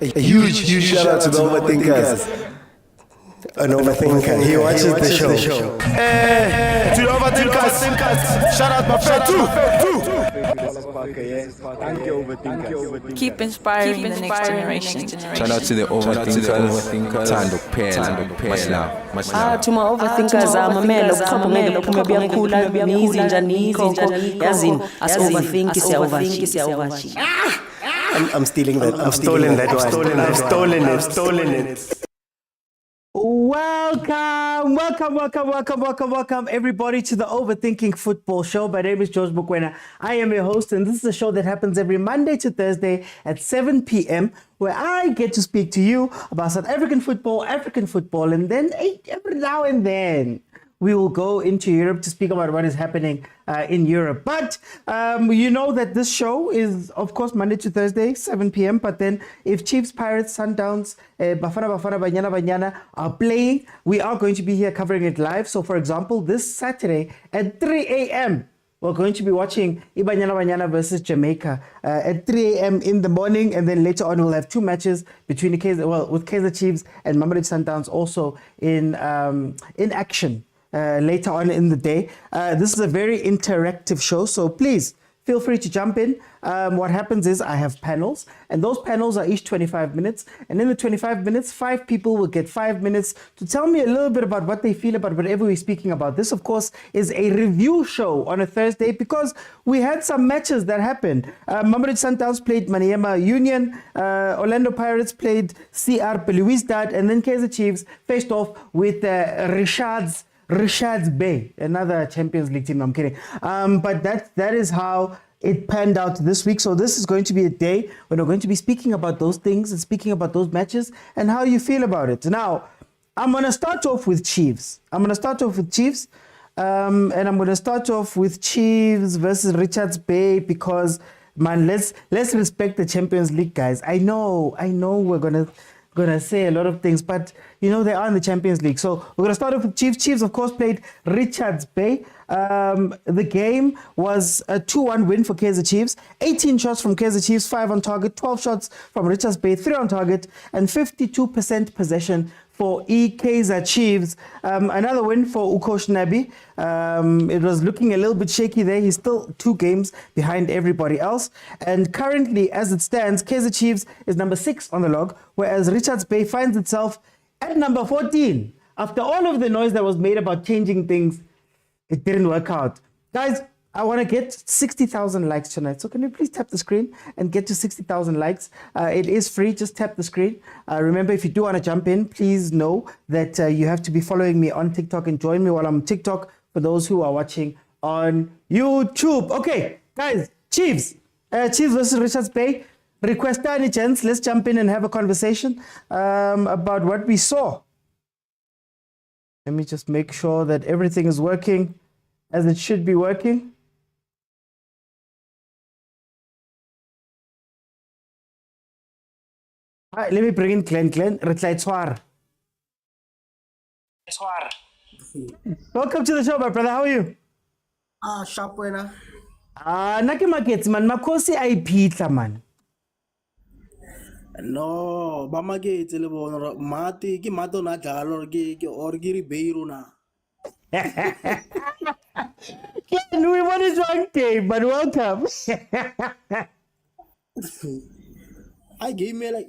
A huge shout out to the overthinkers. An overthinker. He watches the show. To the overthinkers. Shout out my friend too. Keep inspiring the next generation. Shout out to the overthinkers. Tando Pen. Much love. To my overthinkers, I'm a man of compliment. I'm stealing that. I've stolen that one. I've stolen it. Welcome, everybody, to the Overthinking Football Show. My name is George Mokwena. I am your host, and this is a show that happens every Monday to Thursday at 7 p.m., where I get to speak to you about South African football, and then every now and then we will go into Europe to speak about what is happening in Europe. But you know that this show is, of course, Monday to Thursday, 7 p.m. But then if Chiefs, Pirates, Sundowns, Bafana, Banyana are playing, we are going to be here covering it live. So, for example, this Saturday at 3 a.m., we're going to be watching Banyana versus Jamaica at 3 a.m. in the morning. And then later on, we'll have two matches between with Kaizer Chiefs and Mamelodi Sundowns also in action. Later on in the day. This is a very interactive show, so please feel free to jump in. What happens is I have panels, and those panels are each 25 minutes. And in the 25 minutes, 5 people will get 5 minutes to tell me a little bit about what they feel about whatever we're speaking about. This, of course, is a review show on a Thursday because we had some matches that happened. Mamelodi Sundowns played Maniema Union, Orlando Pirates played CR Belouizdad, and then Kaizer Chiefs faced off with Richards Bay, another Champions League team. I'm kidding. But that is how it panned out this week. So this is going to be a day when we're going to be speaking about those things and speaking about those matches and how you feel about it. Now, I'm going to start off with Chiefs. And I'm going to start off with Chiefs versus Richards Bay because, man, let's respect the Champions League, guys. I know we're gonna say a lot of things, but you know they are in the Champions League. So we're gonna start off with Chiefs. Chiefs, of course, played Richards Bay. The game was a 2-1 win for Kaizer Chiefs. 18 shots from Kaizer Chiefs, 5 on target, 12 shots from Richards Bay, 3 on target, and 52% possession for Kaizer Chiefs. Another win for Ukosh Nabi. It was looking a little bit shaky there. He's still 2 games behind everybody else. And currently, as it stands, Kaizer Chiefs is number 6 on the log, whereas Richards Bay finds itself at number 14. After all of the noise that was made about changing things, it didn't work out. Guys, I want to get 60,000 likes tonight. So can you please tap the screen and get to 60,000 likes? It is free. Just tap the screen. Remember, if you do want to jump in, please know that you have to be following me on TikTok and join me while I'm on TikTok for those who are watching on YouTube. Okay, guys, Chiefs versus Richards Bay. Request any chance. Let's jump in and have a conversation about what we saw. Let me just make sure that everything is working as it should be working. All right, let me bring in Glenn. Welcome to the show, my brother. How are you? Sharp winner. Naki markets, man. Makosi aipitla, man. No, bamage telebo mati ki mato na jalo ki orgiri beiru na. We won his one game, but welcome. I gave me like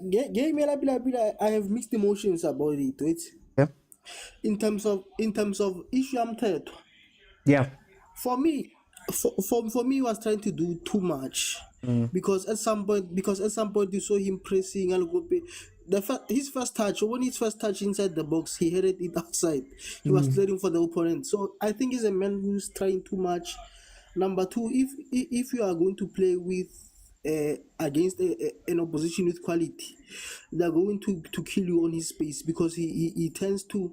I have mixed emotions about it. Right? Yeah. In terms of issue I'm third. Yeah. For me, he was trying to do too much. Because at some point you saw him pressing his first touch inside the box, he headed it outside. He was clearing for the opponent. So I think he's a man who's trying too much. Number 2, if you are going to play with against an opposition with quality, they're going to kill you on his space because he tends to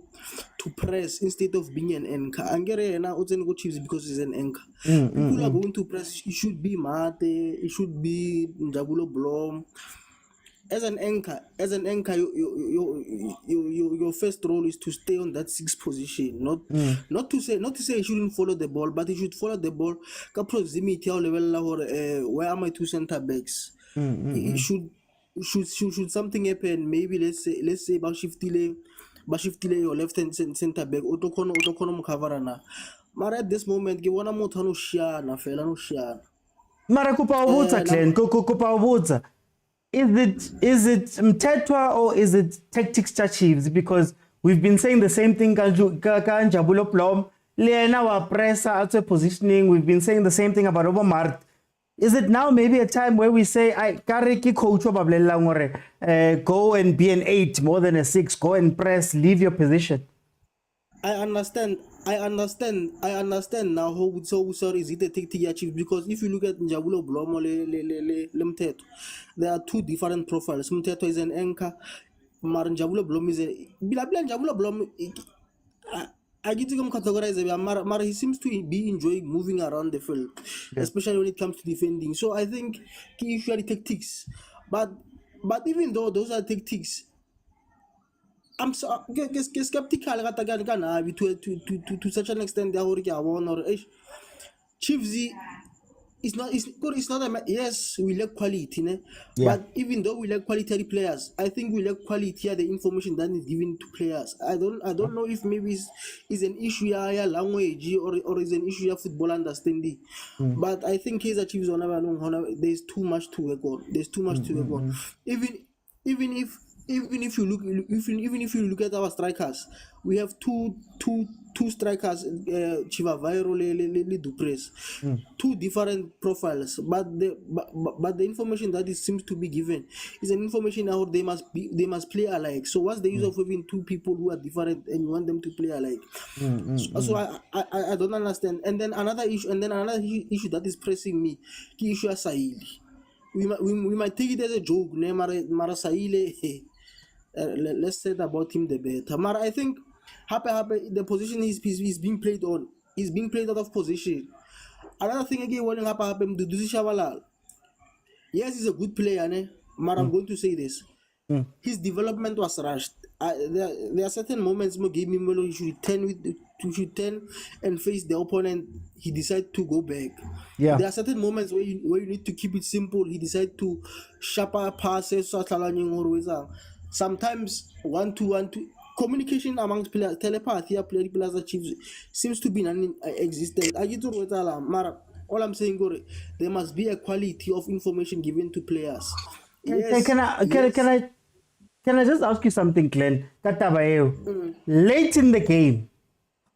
press instead of being an anchor. Angere na go Chiefs because he's an anchor. People are going to press. It should be Mate. It should be Njabulo Blom. As an anchor, your first role is to stay on that 6th position. Not to say you shouldn't follow the ball, but you should follow the ball. Proximity level where are my 2 center backs? You should should something happen, maybe let's say bashiftile your left hand center back otokono mukhavarana. Mara at this moment ke bona motho no shiana fela no shiana. Mara kupa ubutsa Glenn, kupa ubutsa. Is it Mtetwa or is it Tactics Chiefs? Because we've been saying the same thing ka Njabulo Plom, Lena wa pressa at positioning, we've been saying the same thing about Obamart. Is it now maybe a time where we say, coach go and be an 8 more than a 6, go and press, leave your position? I understand now how sorry is it a tactic Chiefs, because if you look at Njabulo Blomo le Mteto, there are two different profiles. Mteto is an anchor, Mar Njabulo Blom is a Njabulo Blom. I get to categorize Mara, he seems to be enjoying moving around the field, especially when it comes to defending. So I think he usually tactics. But even though those are tactics, I'm so skeptical to such an extent that Chiefs it's not yes, we lack quality, but even though we lack quality players, I think we lack quality the information that is given to players. I don't know if maybe it's an issue language or is an issue of football understanding. But I think Kaizer Chiefs there's too much to work on. There's too much to work on. Even if you look at our strikers, we have two strikers, Chivavairo le Dupres, two different profiles, but the information that seems to be given is an information how they must play alike. So what's the use of having two people who are different and you want them to play alike? So I don't understand. And then another issue that is pressing me, the issue of Sahili. We might take it as a joke, Mara Sahile. Let's say about him the better. Mara, I think the position is being played on. He's being played out of position. Another thing again, when happen to Dusi Shabalal. Yes, he's a good player, Mara, I'm going to say this. His development was rushed. There are certain moments he should turn and face the opponent. He decided to go back. Yeah. There are certain moments where you need to keep it simple. He decided to sharper passes. Sometimes one-to-one communication amongst players, telepathy, players achieve seems to be non-existent. All I'm saying, there must be a quality of information given to players. Yes, Can I just ask you something, Glenn? Late in the game,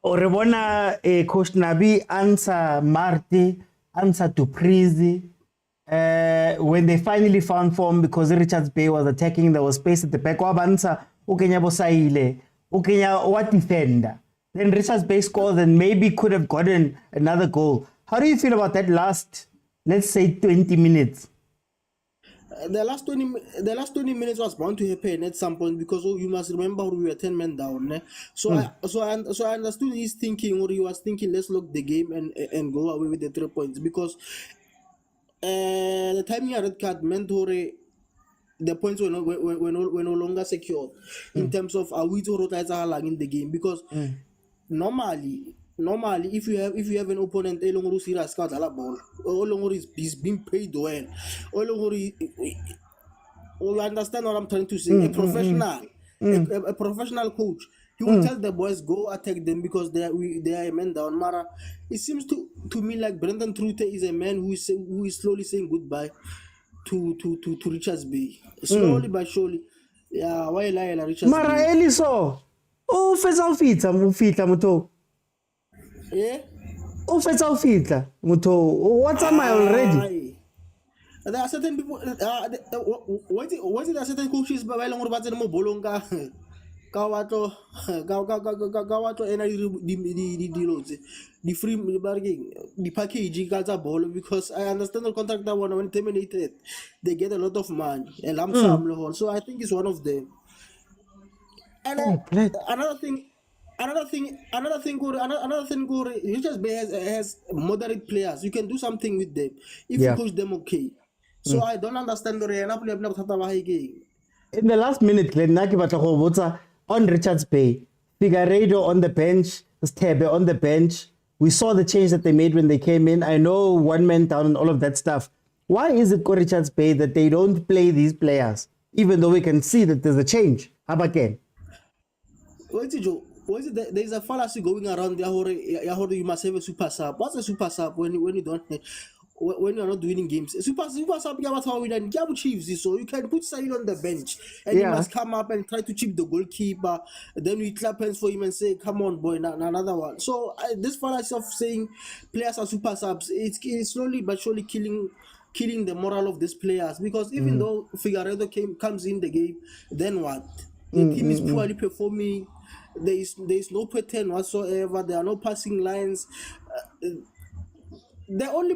Orebona Coach Nabi answer Marty, answer to Prizi. When they finally found form because Richards Bay was attacking, there was space at the back. Answer Ukenya Bosaile, Ukenya what defender. Then Richards Bay scored and maybe could have gotten another goal. How do you feel about that last, let's say, 20 minutes? The last 20 minutes was bound to happen at some point because you must remember we were 10 men down. So I understood his thinking, or he was thinking, let's lock the game and go away with the 3 points, because the time he had red card meant the points were no longer secured in terms of are we to rotate in the game, because normally if you have an opponent who serious card a ball, is being paid well, you understand what I'm trying to say? A professional coach, he will tell the boys go attack them because they are a man down. Mara, it seems to me like Brendan Trute is a man who is slowly saying goodbye to Richards Bay, slowly but surely. Yeah, why lie Richards Bay? Mara Eliso, ufita muto. Yeah. Ufita muto. What's am I already? There are certain people. What is it? Certain coaches, but I don't know bolonga. Kawato, and the free bargaining, the package got a ball, because I understand the contract that when terminated, they get a lot of money, a lump sum. So I think it's one of them. And another thing, Richards Bay has moderate players. You can do something with them if you coach them okay. So I don't understand the in the last minute, Glenn, on Richards Bay, Figueiredo on the bench, Stebe on the bench. We saw the change that they made when they came in. I know one man down and all of that stuff. Why is it Richards Bay that they don't play these players, even though we can see that there's a change? How again? There's a fallacy going around there. You must have a super sub. What's a super sub when you don't? When you're not winning games, super sub you Chiefs, so you can put Said on the bench and he must come up and try to chip the goalkeeper. Then we clap hands for him and say, "Come on, boy, another one." So this fallacy of saying players are super subs, it's slowly but surely killing the morale of these players, because even though Figueiredo comes in the game, then what? The team is poorly performing. There is no pattern whatsoever. There are no passing lines. The only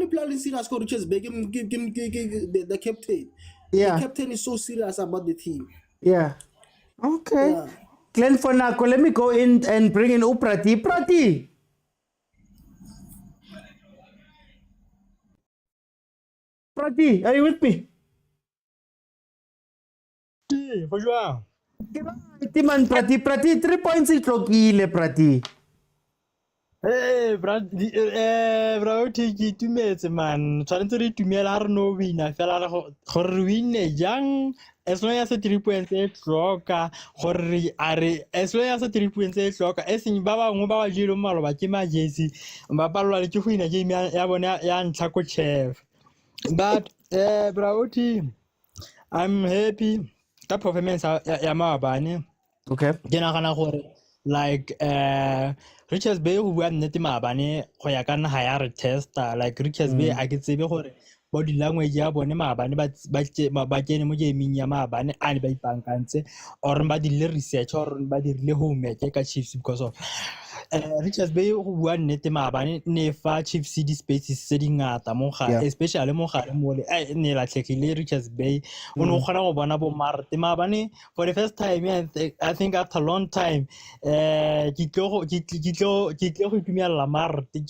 player in serious score, Richards Bay, the captain. Yeah. The captain is so serious about the team. Yeah. Okay. Yeah. Glenn Fonako, let me go in and bring in Uprati. Prati. Prati, are you with me? Bonjour. Man, Prati, 3 points is lokile, Prati. Bro, take it to me, man. Trying to read to me, I don't know, win. I fell out of win young. As long as a 3.8 rocker, as long as a 3.8 rocker, as in Baba Mobile Jiro Malo, Bakima Jesse, Baba Lalichuina, Jamie Yabona, Yan Taco Chef. But, bro, I'm happy. That performance, Yamabani. Okay. Like Richards Bay who went netima bane go ya kana higher tester like Richards Bay I can say gore body language ya bone maabane ba kene mo gaming ya maabane a ba ipankantse or ba di research or ba di le homework ka Chiefs because of Richards Bay who went netima bane ne fa Chiefs di spaces se di ngata mo ga especially mo gare mo le ne la tlekile Richards Bay o no gona go bona bo marte maabane for the first time I think after a long time ke tlo go itumela marte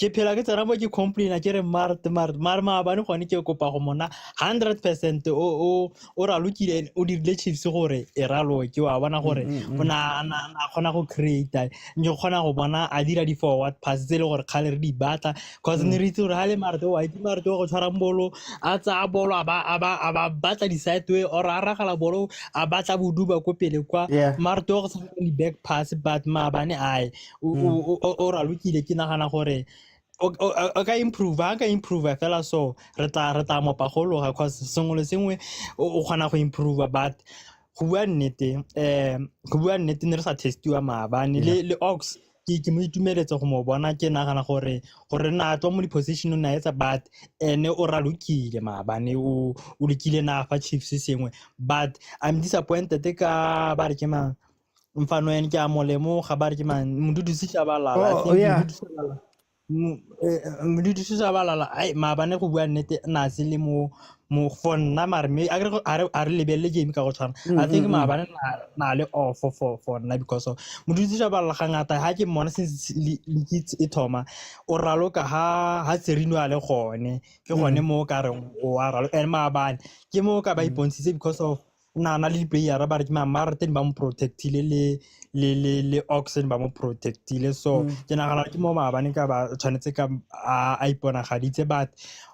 ke phela ke tsara mo ke complain ke re marte maabane gone ke kopa go mona 100% o ra lokile o dirile Chiefs gore e ralo ke wa bona gore ona gona go create nyo gona go bona a dira di forward pass le gore khale re di batla cause ne re itse gore hale marte go tshwara mbolo a tsa bolo a ba batla di side way or a ragala bolo a batla boduba ko pele kwa marte go sa di back pass but maabane ai o ra lokile ke nagana gore o ka improve fela so re tla mo pagologa cause sengwe le sengwe o gona go improve but go bua nnete ne re sa testiwa maabane le Ox ke mo itumeletse go mo bona ke nagana gore na tlo mo di position na etsa but ene o ra lokile maabane o lokile na fa Chiefs sengwe but I'm disappointed ka ba re ke ma mfano ene ke a molemo ga ba re ke ma Mdudu Sishabalala Mdudu Sishabalala ai maabane go bua nnete na se le mo for nna mare me a re lebelle game ka go tshwana I think maabane na le off for nna because of Mdudu Sishabalala ga ngata ha ke mona since e thoma o raloka ha Serino a le gone ke gone mo ka re o a ralo ene maabane ke mo ka ba ipontshitse because of na le player ba re ke Martin ba mo protectile le Oxen ba mo protectile so ke nagana ke mo maabane ka ba tshwanetse ka a ipona gaditse but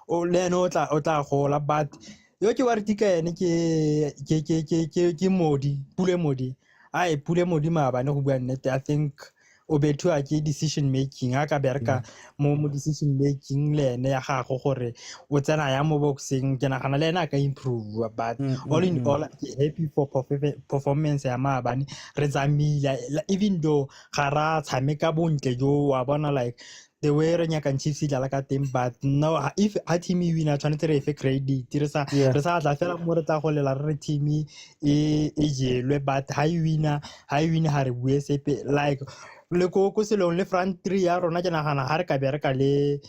o le no o tla gola but yo ke wa re tika ene ke Pule Modi maabane go bua nnete I think o bethu a ke decision making ha ka bereka mo decision making le ene ya gago gore o tsena ya mo boxing ke nagana le ene a ka improve but all in all happy for performance ya maabane re tsamila even though ga ra tshameka bontle jo wa bona like the way re nyaka Chiefs dila ka teng but no if a team e wina tshwanetse re fe credit re sa tla fela mo re tla go lela re team e jelwe but ha e wina ha re bue sepe like le ko selong le front 3 ya rona ke nagana ha re ka bereka le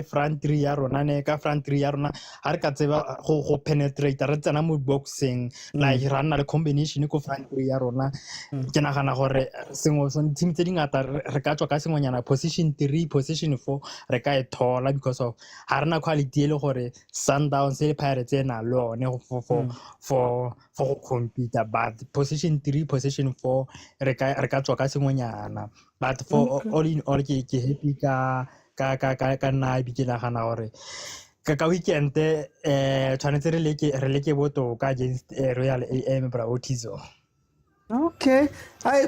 front 3 ya rona ne ka front 3 ya rona ha re ka tseba go penetrate re tsena mo boxing like ra nna le combination ko front 3 ya rona ke nagana gore sengwe so team tse dingata re ka tswa ka sengwenyana position 3 position 4 re ka e thola because of ha rena quality le gore Sundowns le Pirates na lone for compete but position 3 position 4 re ka tswa ka sengwenyana but for all in all ke happy ka ka nna ke nagana gore ka weekend tshwanetse re leke botoka against Royal AM Braotizo. Okay.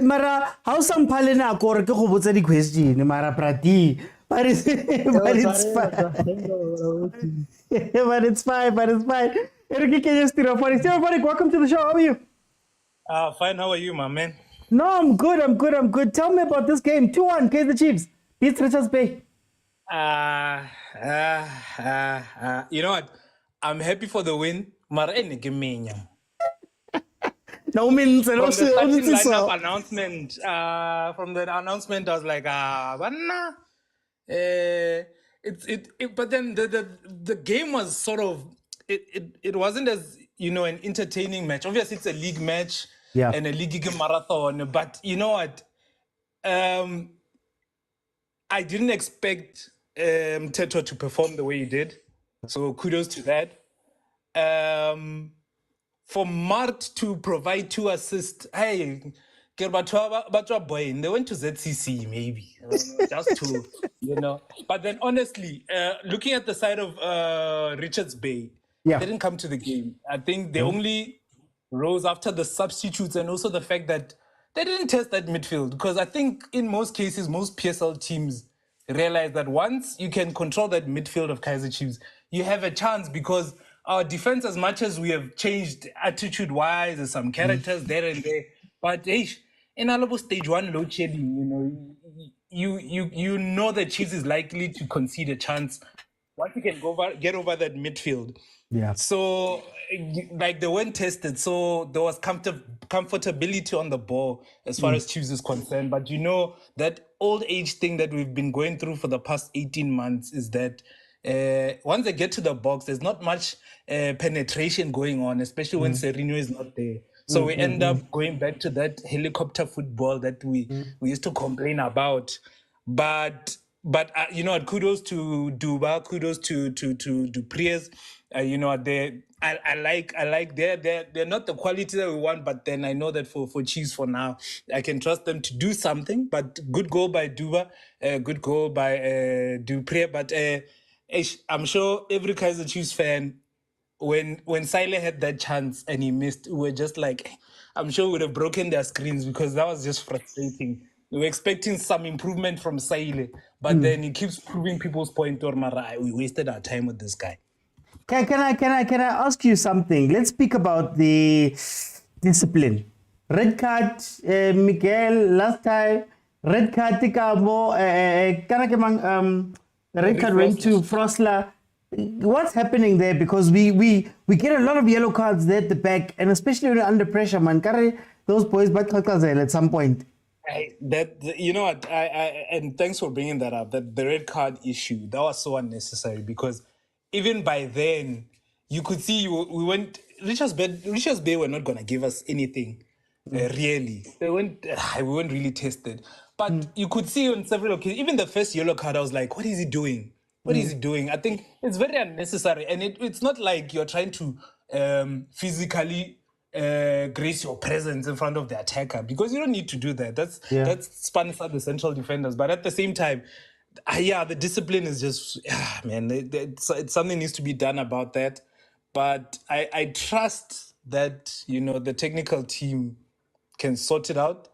Mara, how some palena gore ke go botsa di question mara prati. But it's fine. But it's fine. Eric, can you still welcome to the show. How are you? Fine. How are you, my man? No, I'm good. Tell me about this game. 2-1, Kaizer Chiefs. Beats Richards Bay. You know what? I'm happy for the win. Mara No means from the starting lineup announcement. From the announcement, I was like, banna. But then the game was sort of it wasn't as an entertaining match. Obviously, it's a league match and a league marathon. But you know what? I didn't expect Teto to perform the way he did. So kudos to that. For Mart to provide 2 assists, hey, they went to ZCC maybe, just to, But then honestly, looking at the side of Richards Bay, they didn't come to the game. I think they only rose after the substitutes and also the fact that they didn't test that midfield. Because I think in most cases, most PSL teams realize that once you can control that midfield of Kaizer Chiefs, you have a chance because our defense, as much as we have changed attitude-wise, there's some characters there and there, but hey, in Alabo stage 1 load shedding, you know that Chiefs is likely to concede a chance once you can get over that midfield. Yeah. So, like, they weren't tested, so there was comfortability on the ball as far as Chiefs is concerned. But that old age thing that we've been going through for the past 18 months is that once they get to the box, there's not much penetration going on, especially when Serino is not there. So we end up going back to that helicopter football that we used to complain about. But kudos to Duba, kudos to Dupriez. I like they're not the quality that we want, but then I know that for Chiefs for now, I can trust them to do something. But good goal by Duba, good goal by Dupriez. But I'm sure every Kaizer Chiefs fan, when Sile had that chance and he missed, we were just like, I'm sure we would have broken their screens because that was just frustrating. We were expecting some improvement from Sile, but then he keeps proving people's point. Or Mara, we wasted our time with this guy. Can I ask you something? Let's speak about the discipline. Red card, Miguel last time. Red card, Tikamo. The red card went to Frosler. What's happening there? Because we get a lot of yellow cards there at the back, and especially when you're under pressure, man. Those boys back at some point. And thanks for bringing that up. That the red card issue, that was so unnecessary because even by then you could see we went. Richards Bay were not gonna give us anything, really. We weren't really tested. But you could see on several occasions, even the first yellow card, I was like, what is he doing? What is he doing? I think it's very unnecessary. And it's not like you're trying to physically grace your presence in front of the attacker because you don't need to do that. That's spans out the central defenders. But at the same time, the discipline is just, man, it's something needs to be done about that. But I trust that, the technical team can sort it out.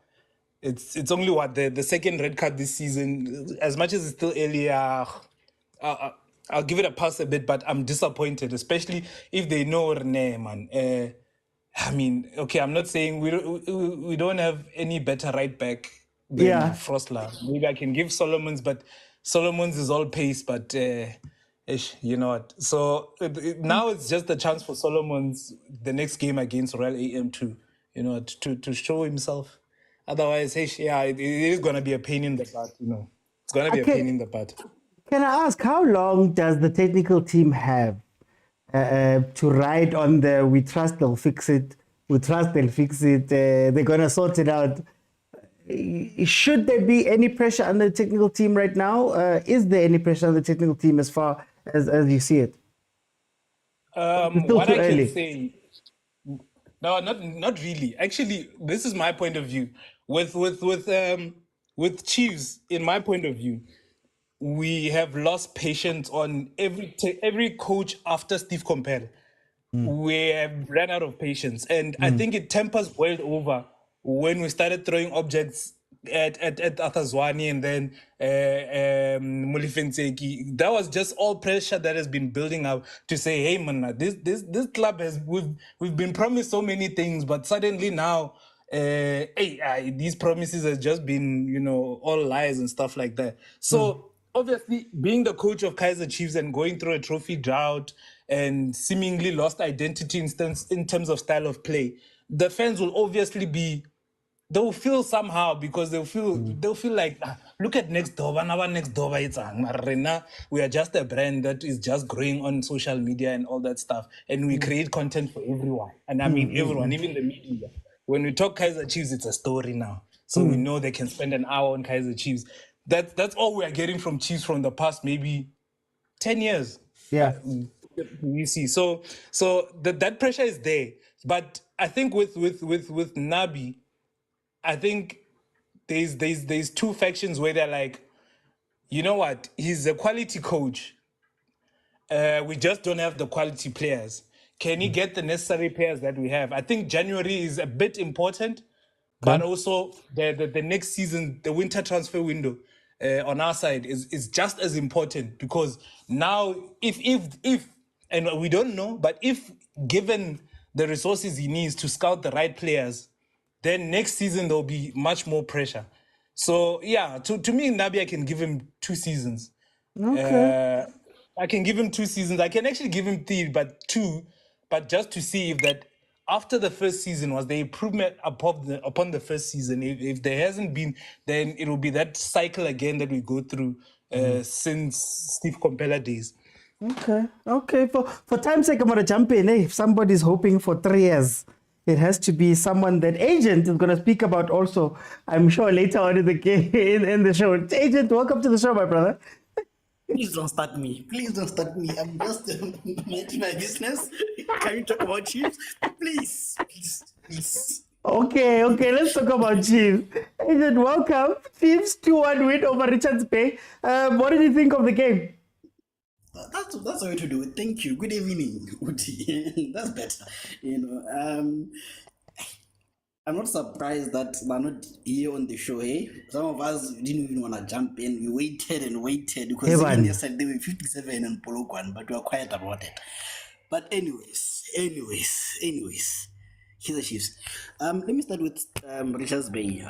It's only the second red card this season. As much as it's still early, I'll give it a pass a bit, but I'm disappointed, especially if they know Rene, man. I'm not saying we don't have any better right back than Frosler. Maybe I can give Solomons, but Solomons is all pace, but you know what? So now it's just a chance for Solomons the next game against Royal AM to show himself. Otherwise, it is going to be a pain in the butt, It's going to be a pain in the butt. Can I ask, how long does the technical team have to ride on the we trust they'll fix it, they're going to sort it out? Should there be any pressure on the technical team right now? Is there any pressure on the technical team as far as you see it? What I can say... No, not really. Actually, this is my point of view. With Chiefs, in my point of view, we have lost patience on every coach after Steve Compel. We have ran out of patience. And I think it tempers boiled over when we started throwing objects at Athazwani and then Mulifenseki. That was just all pressure that has been building up to say, hey man, this club we've been promised so many things, but suddenly now these promises have just been, all lies and stuff like that. So obviously, being the coach of Kaizer Chiefs and going through a trophy drought and seemingly lost identity in terms of style of play, the fans will obviously they'll feel somehow because they'll feel like, look at next door, our next door, we are just a brand that is just growing on social media and all that stuff, and we create content for everyone, and I mean everyone, even the media. When we talk Kaizer Chiefs, it's a story now, so we know they can spend an hour on Kaizer Chiefs. That's all we are getting from Chiefs from the past maybe 10 years. Yeah, you see, so that pressure is there, but I think with Nabi, I think there's two factions where they're like, you know what, he's a quality coach. We just don't have the quality players. Can he get the necessary players that we have? I think January is a bit important, but also the next season, the winter transfer window on our side is just as important, because now if and we don't know, but if given the resources he needs to scout the right players, then next season there'll be much more pressure. So yeah, to me, Nabi, I can give him 2 seasons. Okay. I can give him 2 seasons. I can actually give him 3, but 2, but just to see if that after the first season was the improvement upon the first season. If there hasn't been, then it will be that cycle again that we go through since Steve Compella days. Okay. For time's sake, I'm gonna jump in. If somebody's hoping for 3 years, it has to be someone that Agent is gonna speak about also, I'm sure, later on in the game, in the show. Agent, welcome to the show, my brother. Please don't start me. I'm just making my business. Can you talk about Chiefs? Please. Okay, let's talk about Chiefs. Agent, welcome. Chiefs 2-1 win over Richards Bay. What did you think of the game? That's the way to do it. Thank you. Good evening, Uti. That's better. I'm not surprised that they're not here on the show, eh? Some of us didn't even want to jump in. We waited because even yesterday they were 57 and Polokwan, but we were quiet about it. But anyways, here's the Chiefs. Let me start with Richards Bay.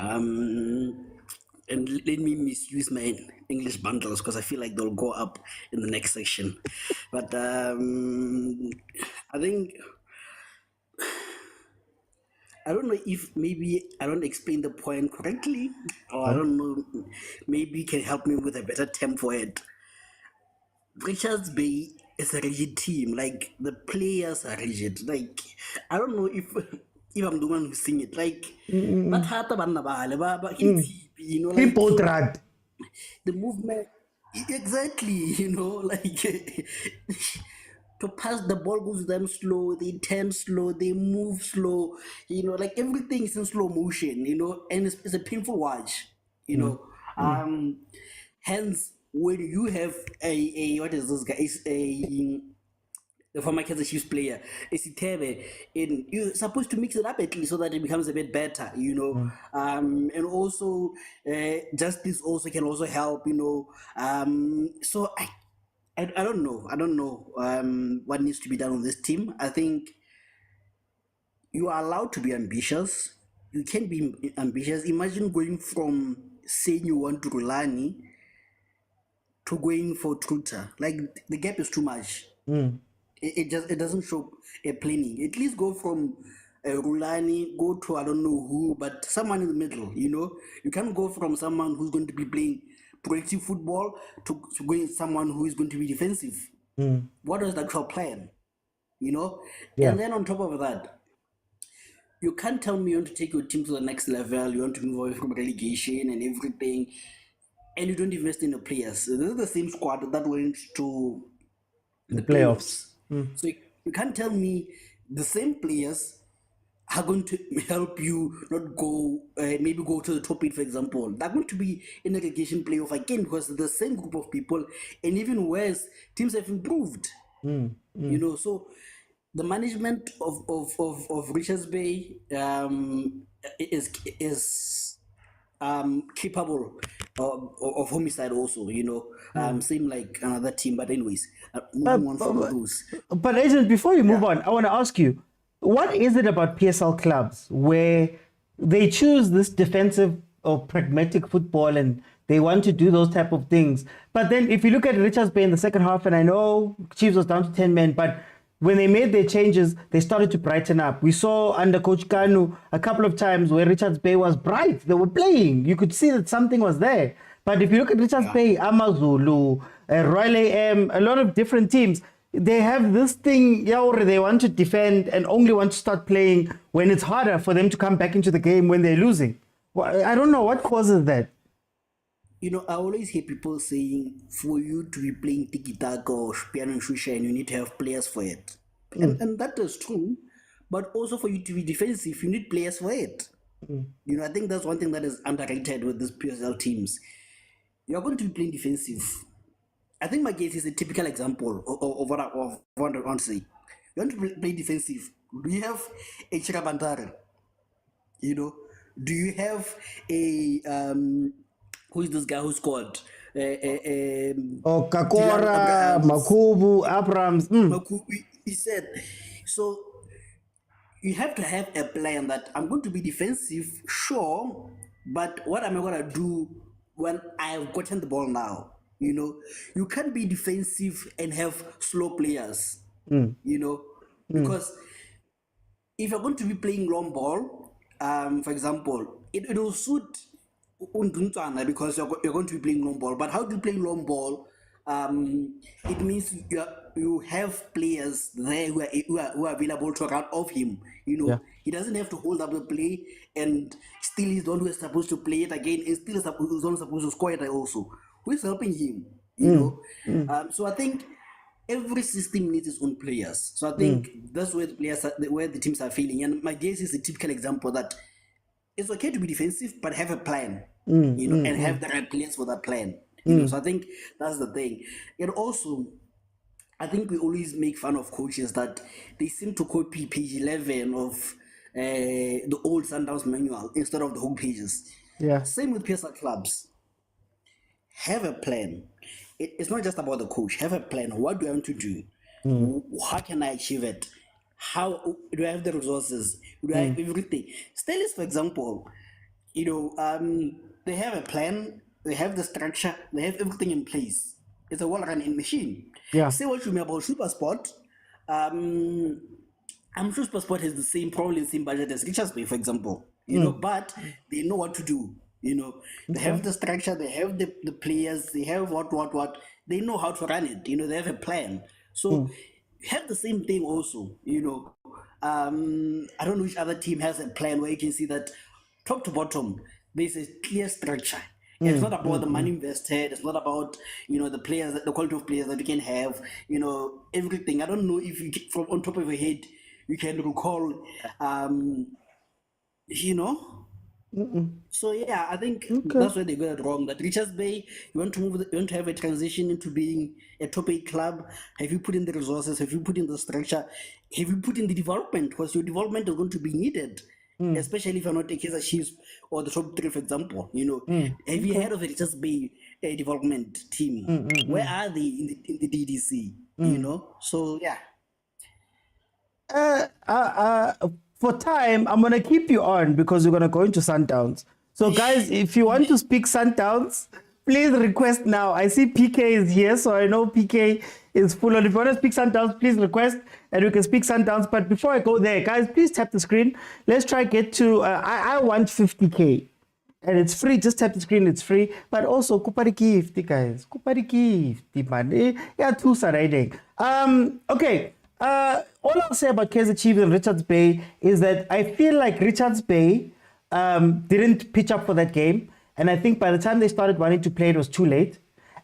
And let me misuse my English bundles because I feel like they'll go up in the next section. But I think, I don't know if maybe I don't explain the point correctly, or I don't know, maybe you can help me with a better term for it. Richards Bay is a rigid team, like the players are rigid. Like, I don't know if I'm the one who's saying it, like, like the movement, exactly, like to pass the ball goes to them slow, they turn slow, they move slow, like everything is in slow motion, and it's a painful watch, hence when you have a what is this guy? It's the former Kaizer Chiefs player, Esitebe, and you're supposed to mix it up at least so that it becomes a bit better, and also justice also can also help, so I don't know what needs to be done on this team. I think you are allowed to be ambitious. You can be ambitious. Imagine going from saying you want to Rulani to going for Truta. Like, the gap is too much. It doesn't show a planning. At least go from Rulani, go to I don't know who, but someone in the middle. You can't go from someone who's going to be playing proactive football to going someone who is going to be defensive. What is the actual plan? And then on top of that, you can't tell me you want to take your team to the next level, you want to move away from relegation and everything, and you don't invest in the players. This is the same squad that went to the playoffs. So you can't tell me the same players are going to help you not go, maybe go to the top 8, for example. They're going to be in a relegation playoff again because the same group of people, and even worse, teams have improved. You know, so the management of Richards Bay is capable of homicide also, you know. Same like another team, but anyways, moving on from those. But agent, before you move on, I want to ask you, what is it about PSL clubs where they choose this defensive or pragmatic football and they want to do those type of things? But then if you look at Richards Bay in the second half, and I know Chiefs was down to 10 men, but when they made their changes, they started to brighten up. We saw under Coach Kanu a couple of times where Richards Bay was bright. They were playing. You could see that something was there. But if you look at Richards Bay, Amazulu, Royal AM, a lot of different teams, they have this thing, where they want to defend and only want to start playing when it's harder for them to come back into the game when they're losing. Well, I don't know what causes that. You know, I always hear people saying, for you to be playing tiki-taka or piano and shusha, and you need to have players for it. And that is true. But also for you to be defensive, you need players for it. You know, I think that's one thing that is underrated with these PSL teams. You're going to be playing defensive. I think my case is a typical example of what I want to say. You want to play defensive. Do you have a Chirabantare? You know, do you have a who is this guy who scored? Kakora, Makubu, Abrams. He said, so you have to have a plan that I'm going to be defensive, sure, but what am I going to do when I've gotten the ball now? You know, you can't be defensive and have slow players, you know, because if you're going to be playing long ball, for example, it will suit Unduntana because you're going to be playing long ball. But how do you play long ball? It means you have players there who are available to run off him. You know, he doesn't have to hold up the play, and still he's the one who is supposed to play it again, and still he's the one supposed to score it also. Who is helping him? You know, so I think every system needs its own players. So I think that's where the players where the teams are failing. And my guess is a typical example that it's okay to be defensive, but have a plan, you know, and have the right players for that plan. You know, so I think that's the thing. And also, I think we always make fun of coaches that they seem to copy page 11 of the old Sundowns manual instead of the home pages. Yeah. Same with PSL clubs. Have a plan. It's not just about the coach. Have a plan. What do I want to do? How can I achieve it? How do I have the resources? Do I have everything? Stellis, for example, you know, they have a plan. They have the structure. They have everything in place. It's a well-running machine. Yeah. Say what you may about Supersport. I'm sure Supersport has probably the same budget as Richards Bay, for example. You know, but they know what to do. You know, they have the structure, they have the players, they have what. They know how to run it. You know, they have a plan. So have the same thing also. You know, I don't know which other team has a plan where you can see that top to bottom there's a clear structure. It's not about the money invested. It's not about, you know, the players, the quality of players that you can have. You know, everything. I don't know if you get from on top of your head you can recall. You know. So yeah, I think that's where they got it wrong. That Richards Bay, you want to have a transition into being a top 8 club. Have you put in the resources? Have you put in the structure? Have you put in the development? Because your development is going to be needed, especially if you're not a Kaizer Chiefs or the top 3, for example. You know, have you heard of the Richards Bay development team? Where are they in the DDC? You know, so yeah. For time, I'm going to keep you on because we're going to go into Sundowns. So guys, if you want to speak Sundowns, please request now. I see PK is here, so I know PK is full on. If you want to speak Sundowns, please request and we can speak Sundowns. But before I go there, guys, please tap the screen. Let's try get to, I want 50K. And it's free. Just tap the screen. It's free. But also, kupari gift, guys. Kupari gift, man. Yeah, two riding. Okay. All I'll say about Kaizer Chiefs and Richards Bay is that I feel like Richards Bay didn't pitch up for that game. And I think by the time they started wanting to play, it was too late.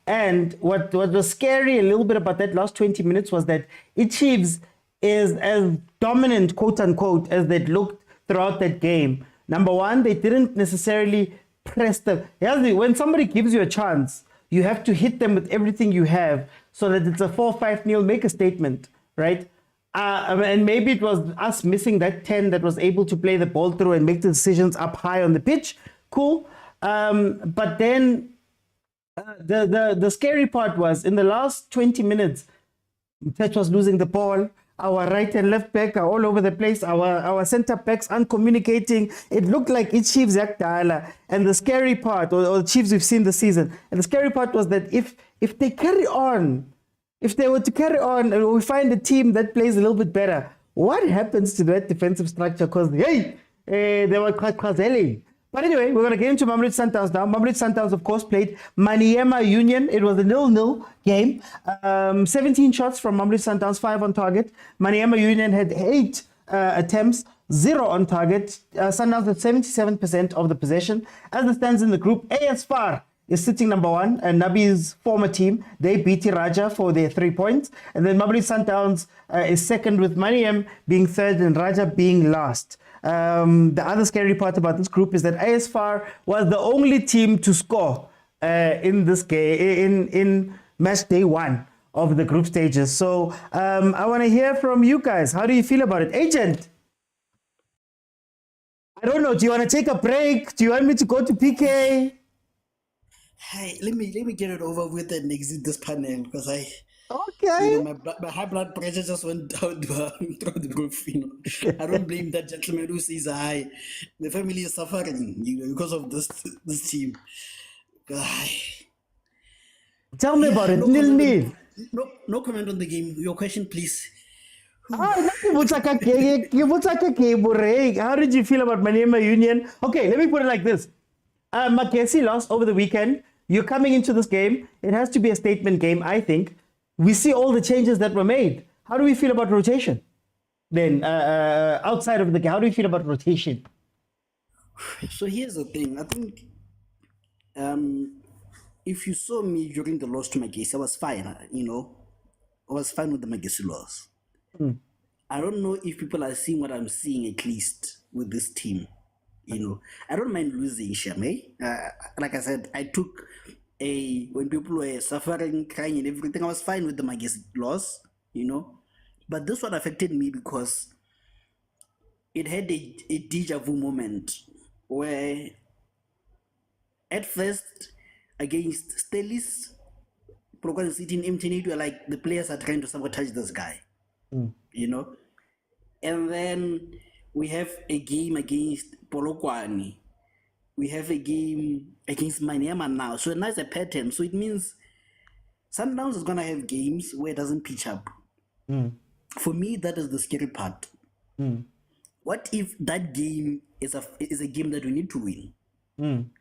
And what was scary a little bit about that last 20 minutes was that Chiefs is as dominant, quote unquote, as they'd looked throughout that game. Number one, they didn't necessarily press them. When somebody gives you a chance, you have to hit them with everything you have so that it's a 4-5-0, make a statement, right? And maybe it was us missing that 10 that was able to play the ball through and make the decisions up high on the pitch. Cool. But then the scary part was in the last 20 minutes, Mtech was losing the ball. Our right and left back are all over the place. Our center backs aren't communicating. It looked like it's Chiefs Yakdala. And the scary part, or the Chiefs we've seen this season, and the scary part was that if they carry on, if they were to carry on and we find a team that plays a little bit better, what happens to that defensive structure? Because, hey, they were quadrilling. But anyway, we're going to get into Mamelodi Sundowns now. Mamelodi Sundowns, of course, played Maniema Union. It was a 0-0 game. 17 shots from Mamelodi Sundowns, 5 on target. Maniema Union had 8 attempts, 0 on target. Sundowns had 77% of the possession. As it stands in the group, AS FAR is sitting number 1, and Nabi's former team, they beat Raja for their 3 points. And then Mamelodi Sundowns is second, with Maniema being third and Raja being last. The other scary part about this group is that AS FAR was the only team to score in this game in match day 1 of the group stages. So I want to hear from you guys. How do you feel about it, Agent? I don't know. Do you want to take a break? Do you want me to go to PK? Hey, let me get it over with and exit this panel because Okay. you know, my high blood pressure just went down through the roof. You know, I don't blame that gentleman who says high. The family is suffering, you know, because of this team. Tell me about it. No comment on the game. Your question, please. How did you feel about Maniema Union? Okay, let me put it like this. Makesi lost over the weekend. You're coming into this game. It has to be a statement game, I think. We see all the changes that were made. How do we feel about rotation? Then, outside of the game, how do you feel about rotation? So here's the thing. I think if you saw me during the loss to Magesi, I was fine, you know. I was fine with the Magesi loss. I don't know if people are seeing what I'm seeing, at least with this team. You know, I don't mind losing, Shame. Like I said, I took when people were suffering, crying and everything, I was fine with the Magesi loss, you know. But this one affected me because it had a deja vu moment where at first against Stellis, Procon City in M28, were like the players are trying to sabotage this guy, you know. And then we have a game against Polokwane. We have a game against Maniema now. So now it's a pattern. So it means Sundowns is going to have games where it doesn't pitch up. For me, that is the scary part. What if that game is a game that we need to win?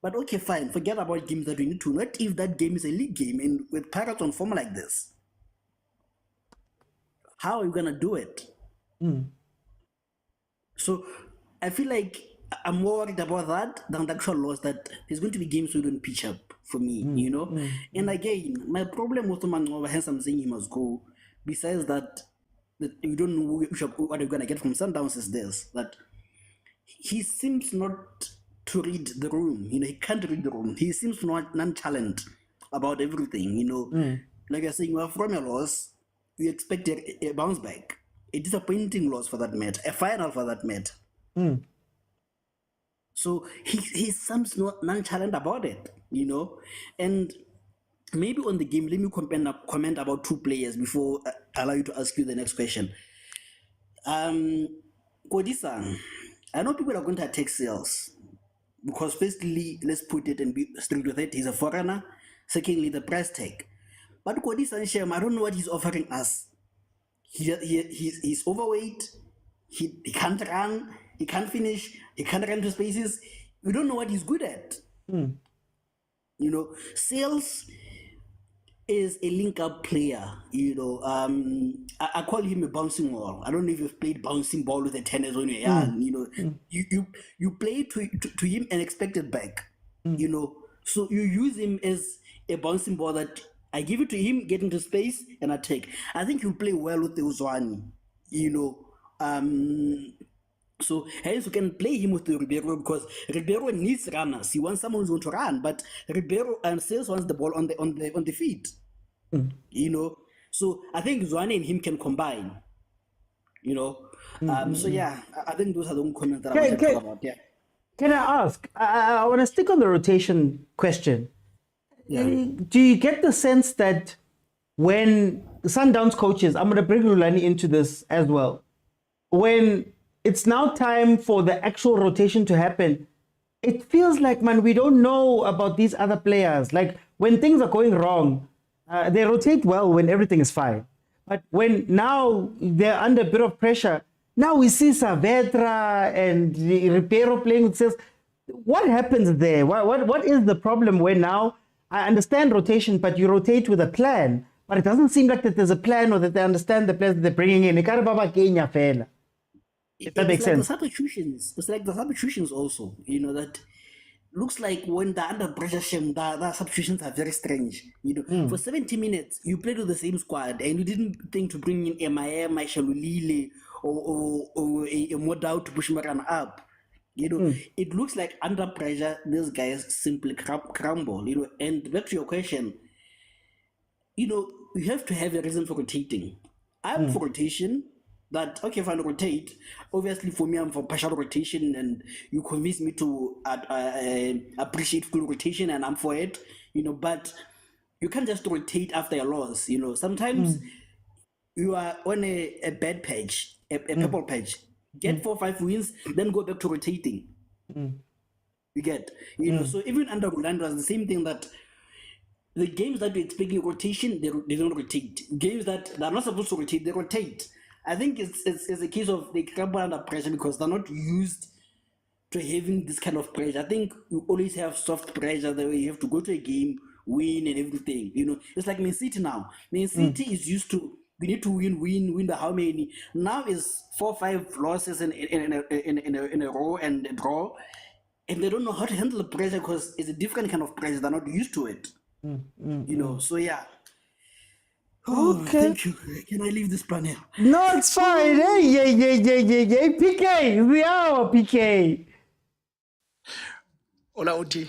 But okay, fine. Forget about games that we need to win. What if that game is a league game and with Pirates on form like this? How are you going to do it? So I feel like I'm more worried about that than the actual loss, that there's going to be games we don't pitch up for me, you know? And again, my problem with Mangoba, hence I'm saying he must go, besides that you don't know what you're going to get from Sundowns, is this, that he seems not to read the room, you know, he can't read the room. He seems nonchalant about everything, you know? Like I was saying, well, from your loss, we expect a bounce back. A disappointing loss for that matter, a final for that matter. So he seems nonchalant about it, you know. And maybe on the game, let me comment about 2 players before I allow you to ask you the next question. Kodisa, I know people are going to attack sales because firstly, let's put it and be straight with it, he's a foreigner. Secondly, the price tag. But Kodisa and Shem, I don't know what he's offering us. He's overweight, he can't run, he can't finish, he can't run to spaces. We don't know what he's good at. You know, Sales is a link-up player, you know. I call him a bouncing ball. I don't know if you've played bouncing ball with a tennis when you're young, you know. You play to him and expect it back, you know. So you use him as a bouncing ball that I give it to him, get into space, and I take. I think he'll play well with the Uzwani, you know. So hence we can play him with the Ribeiro because Ribeiro needs runners. He wants someone who's going to run, but Ribeiro and Sales wants the ball on the feet. You know, so I think Zwane and him can combine. You know, so yeah, I think those are the only comments that I want to talk about. Yeah. Can I ask? I want to stick on the rotation question. Yeah. Do you get the sense that when Sundowns coaches, I'm going to bring Rulani into this as well, when it's now time for the actual rotation to happen, it feels like, man, we don't know about these other players. Like when things are going wrong, they rotate well when everything is fine. But when now they're under a bit of pressure, now we see Saavedra and Ribeiro playing with sales. What happens there? What is the problem where now, I understand rotation, but you rotate with a plan, but it doesn't seem like that there's a plan or that they understand the players that they're bringing in. If that makes sense. It's like the substitutions also, you know, that looks like when they're under pressure, the substitutions are very strange. You know, for 70 minutes, you played with the same squad and you didn't think to bring in Emaye, Shalulile, or a Motaung to push Maran up. You know, it looks like under pressure, these guys simply crumble, you know. And back to your question, you know, you have to have a reason for rotating. I'm for rotation. That, okay, if I rotate, obviously for me, I'm for partial rotation, and you convince me to appreciate full rotation, and I'm for it, you know, but you can't just rotate after a loss, you know. Sometimes you are on a bad patch, a purple patch, get 4 or 5 wins, then go back to rotating. You get, you know, so even under Rulani was the same thing, that the games that we're expecting rotation, they don't rotate. Games that they're not supposed to rotate, they rotate. I think it's a case of they crumble under pressure because they're not used to having this kind of pressure. I think you always have soft pressure the way you have to go to a game, win and everything. You know, it's like Man City now. Man City is used to, we need to win by how many? Now is 4 or 5 losses in a row and a draw, and they don't know how to handle the pressure because it's a different kind of pressure. They're not used to it. You know, so yeah. Oh, Okay. Thank you. Can I leave this plan here? No, it's fine. Hey, PK, we are PK. Ola Uti.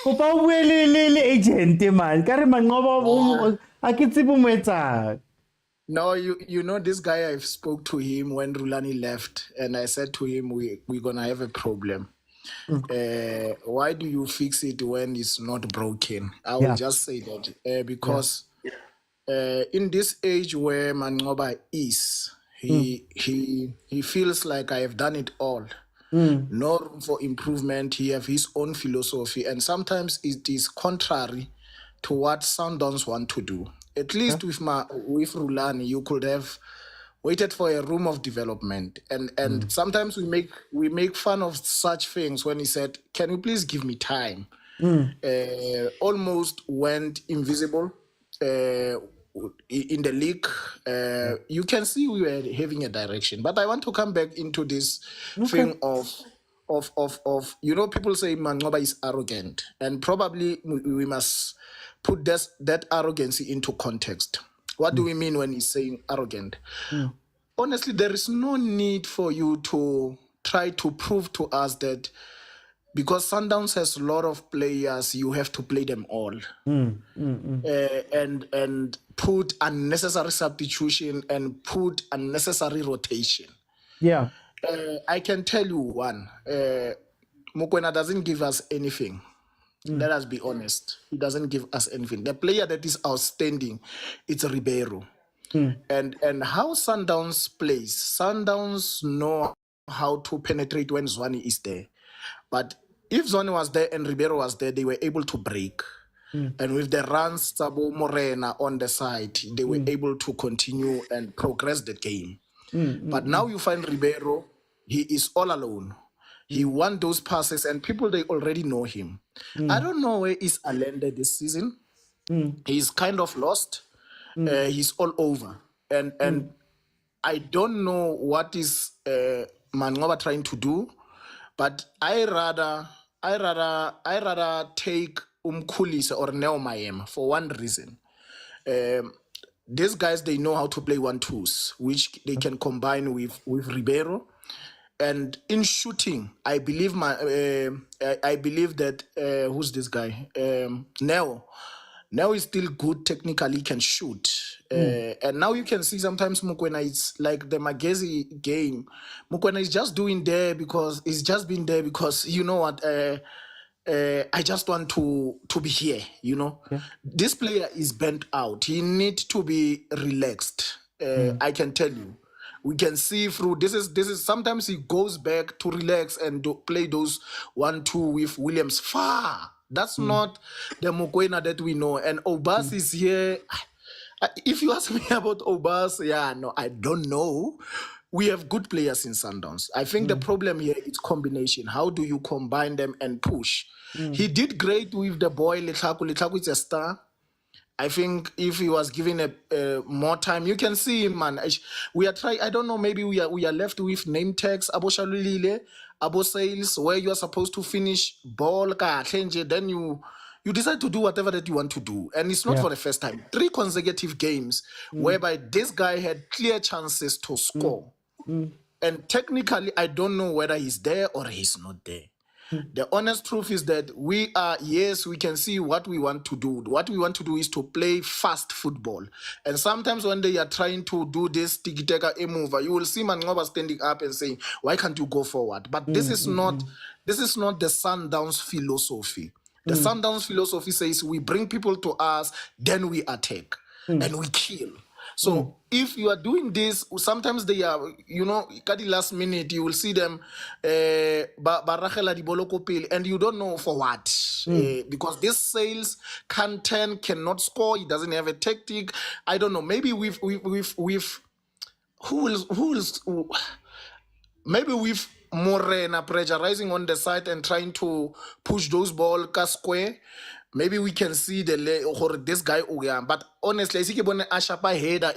Kopa o bue le agent man. Ka re manqoba a ke tsebe mo etsang. No, you know this guy, I've spoke to him when Rulani left, and I said to him, we're gonna have a problem. Why do you fix it when it's not broken? I will just say that because in this age where Manqoba is, he feels like I have done it all. No room for improvement. He have his own philosophy, and sometimes it is contrary to what Sundowns want to do. At least with Rulani, you could have waited for a room of development. And sometimes we make fun of such things when he said, "Can you please give me time?" Almost went invisible. In the league, you can see we were having a direction. But I want to come back into this thing of you know, people say Manqoba is arrogant, and probably we must put that arrogancy into context. What do we mean when he's saying arrogant? Honestly, there is no need for you to try to prove to us that because Sundowns has a lot of players, you have to play them all. And put unnecessary substitution and put unnecessary rotation. Yeah. I can tell you one. Mokwena doesn't give us anything. Let us be honest. He doesn't give us anything. The player that is outstanding, it's Ribeiro. And how Sundowns plays. Sundowns know how to penetrate when Zwane is there. But if Zwane was there and Ribeiro was there, they were able to break. And with the runs, Sabo Morena on the side, they were able to continue and progress the game. But now you find Ribeiro, he is all alone. He won those passes and people, they already know him. I don't know where is Allende this season. He's kind of lost. He's all over. And I don't know what is Manqoba trying to do, but I rather take Umkhulise or Neo Mayema for one reason. These guys, they know how to play 1-2s, which they can combine with Ribeiro. And in shooting, I believe that who's this guy? Neo. Now he's still good technically, can shoot. And now you can see sometimes Mokwena, it's like the Magezi game. Mokwena is just doing there because he's just been there because, you know what, I just want to be here, you know. This player is bent out. He needs to be relaxed. I can tell you. We can see through this is sometimes he goes back to relax and play those 1-2 with Williams far. That's not the Mokwena that we know. And Obas is here. If you ask me about Obas, no, I don't know. We have good players in Sundowns. I think the problem here is combination. How do you combine them and push? He did great with the boy Lethaku. Lethaku is a star. I think if he was given a more time, you can see him, man. We are trying. I don't know. Maybe we are left with name tags. Abo Shalulile, Abo Sales, where you are supposed to finish ball. Then you decide to do whatever that you want to do, and it's not for the first time. 3 consecutive games whereby this guy had clear chances to score, and technically, I don't know whether he's there or he's not there. The honest truth is that we can see what we want to do. What we want to do is to play fast football. And sometimes when they are trying to do this tiki-taka mover, you will see Mangoba standing up and saying, why can't you go forward? But this is not the Sundowns philosophy. The Sundowns philosophy says we bring people to us, then we attack and we kill. So if you are doing this, sometimes they are, you know, at the last minute, you will see them, and you don't know for what. Because this sales cannot score. He doesn't have a tactic. I don't know. Maybe maybe with Morena pressurizing on the side and trying to push those ball square. Maybe we can see this guy, but honestly, I see Ashapa header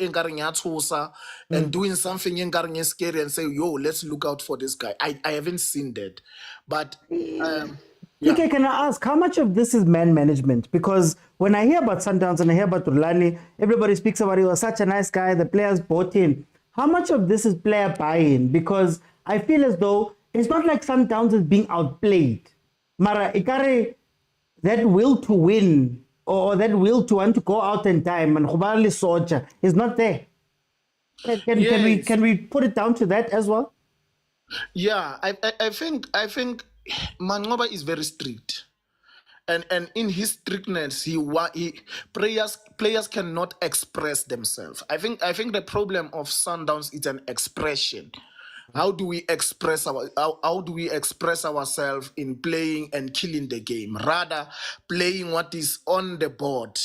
and doing something scary and say, yo, let's look out for this guy. I haven't seen that. But Okay, can I ask, how much of this is man management? Because when I hear about Sundowns and I hear about Rulani, everybody speaks about he was such a nice guy, the players bought in. How much of this is player buy-in? Because I feel as though it's not like Sundowns is being outplayed. Mara, Ikare, that will to win or that will to want to go out in time and Khubali Socha is not there. Can we put it down to that as well? Yeah, I think Mangoba is very strict. And in his strictness, players cannot express themselves. I think the problem of Sundowns is an expression. How do we express ourselves in playing and killing the game? Rather, playing what is on the board.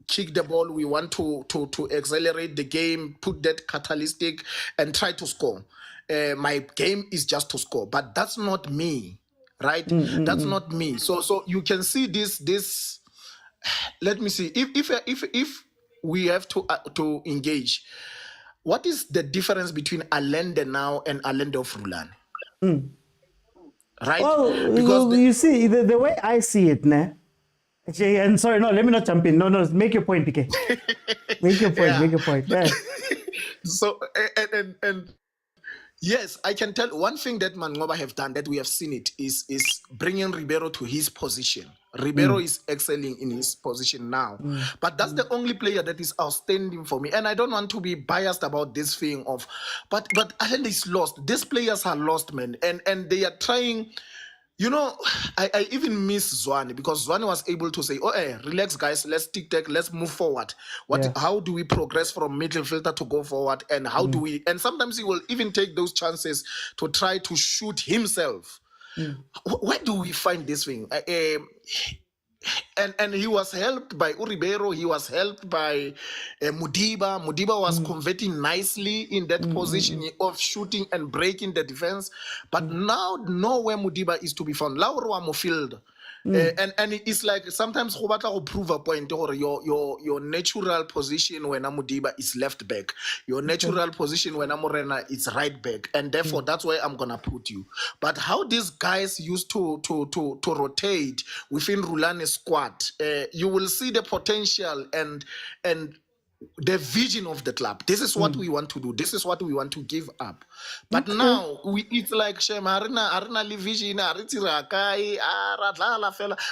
Kick the ball. We want to accelerate the game, put that catalytic, and try to score. My game is just to score, but that's not me, right? That's not me. So you can see this. Let me see. If we have to engage. What is the difference between Allende now and Allende of Rulani? Right? Well, because you see, the way I see it, and sorry, no, let me not jump in. No, make your point, PK. Make your point. Yeah. So, and yes, I can tell one thing that Mangoba have done that we have seen it is bringing Ribeiro to his position. Ribeiro is excelling in his position now, but that's the only player that is outstanding for me. And I don't want to be biased about this thing but Allende is lost. These players are lost, man, and they are trying. You know, I even miss Zwane because Zwane was able to say, relax, guys, let's tic-tac, let's move forward. How do we progress from midfielder to go forward? And how do we... And sometimes he will even take those chances to try to shoot himself. Where do we find this thing? And he was helped by Uribeiro. He was helped by Mudiba. Mudiba was converting nicely in that position of shooting and breaking the defense. But now, nowhere Mudiba is to be found. Lauro Amofield. And it's like sometimes Robata will prove a point or your natural position when Amudiba is left back. Your natural position when Amorena is right back. And therefore that's where I'm gonna put you. But how these guys used to rotate within Rulani's squad, you will see the potential and the vision of the club. This is what we want to do. This is what we want to give up. But now it's like Shem arena vision,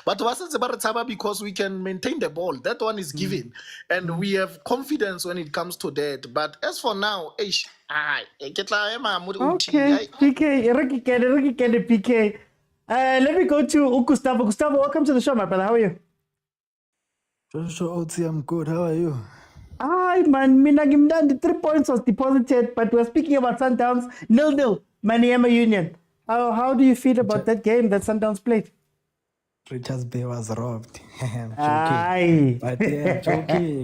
but because we can maintain the ball. That one is given, and we have confidence when it comes to that. But as for now, Okay, PK, Ricky Kennedy, PK. Let me go to Gustavo. Gustavo, welcome to the show, my brother. How are you? Joshua, I'm good. How are you? Hi, man. The 3 points was deposited, but we're speaking about Sundowns 0-0, Maniema Union. How do you feel about that game that Sundowns played? Richards Bay was robbed. I'm joking. Aye. But yeah,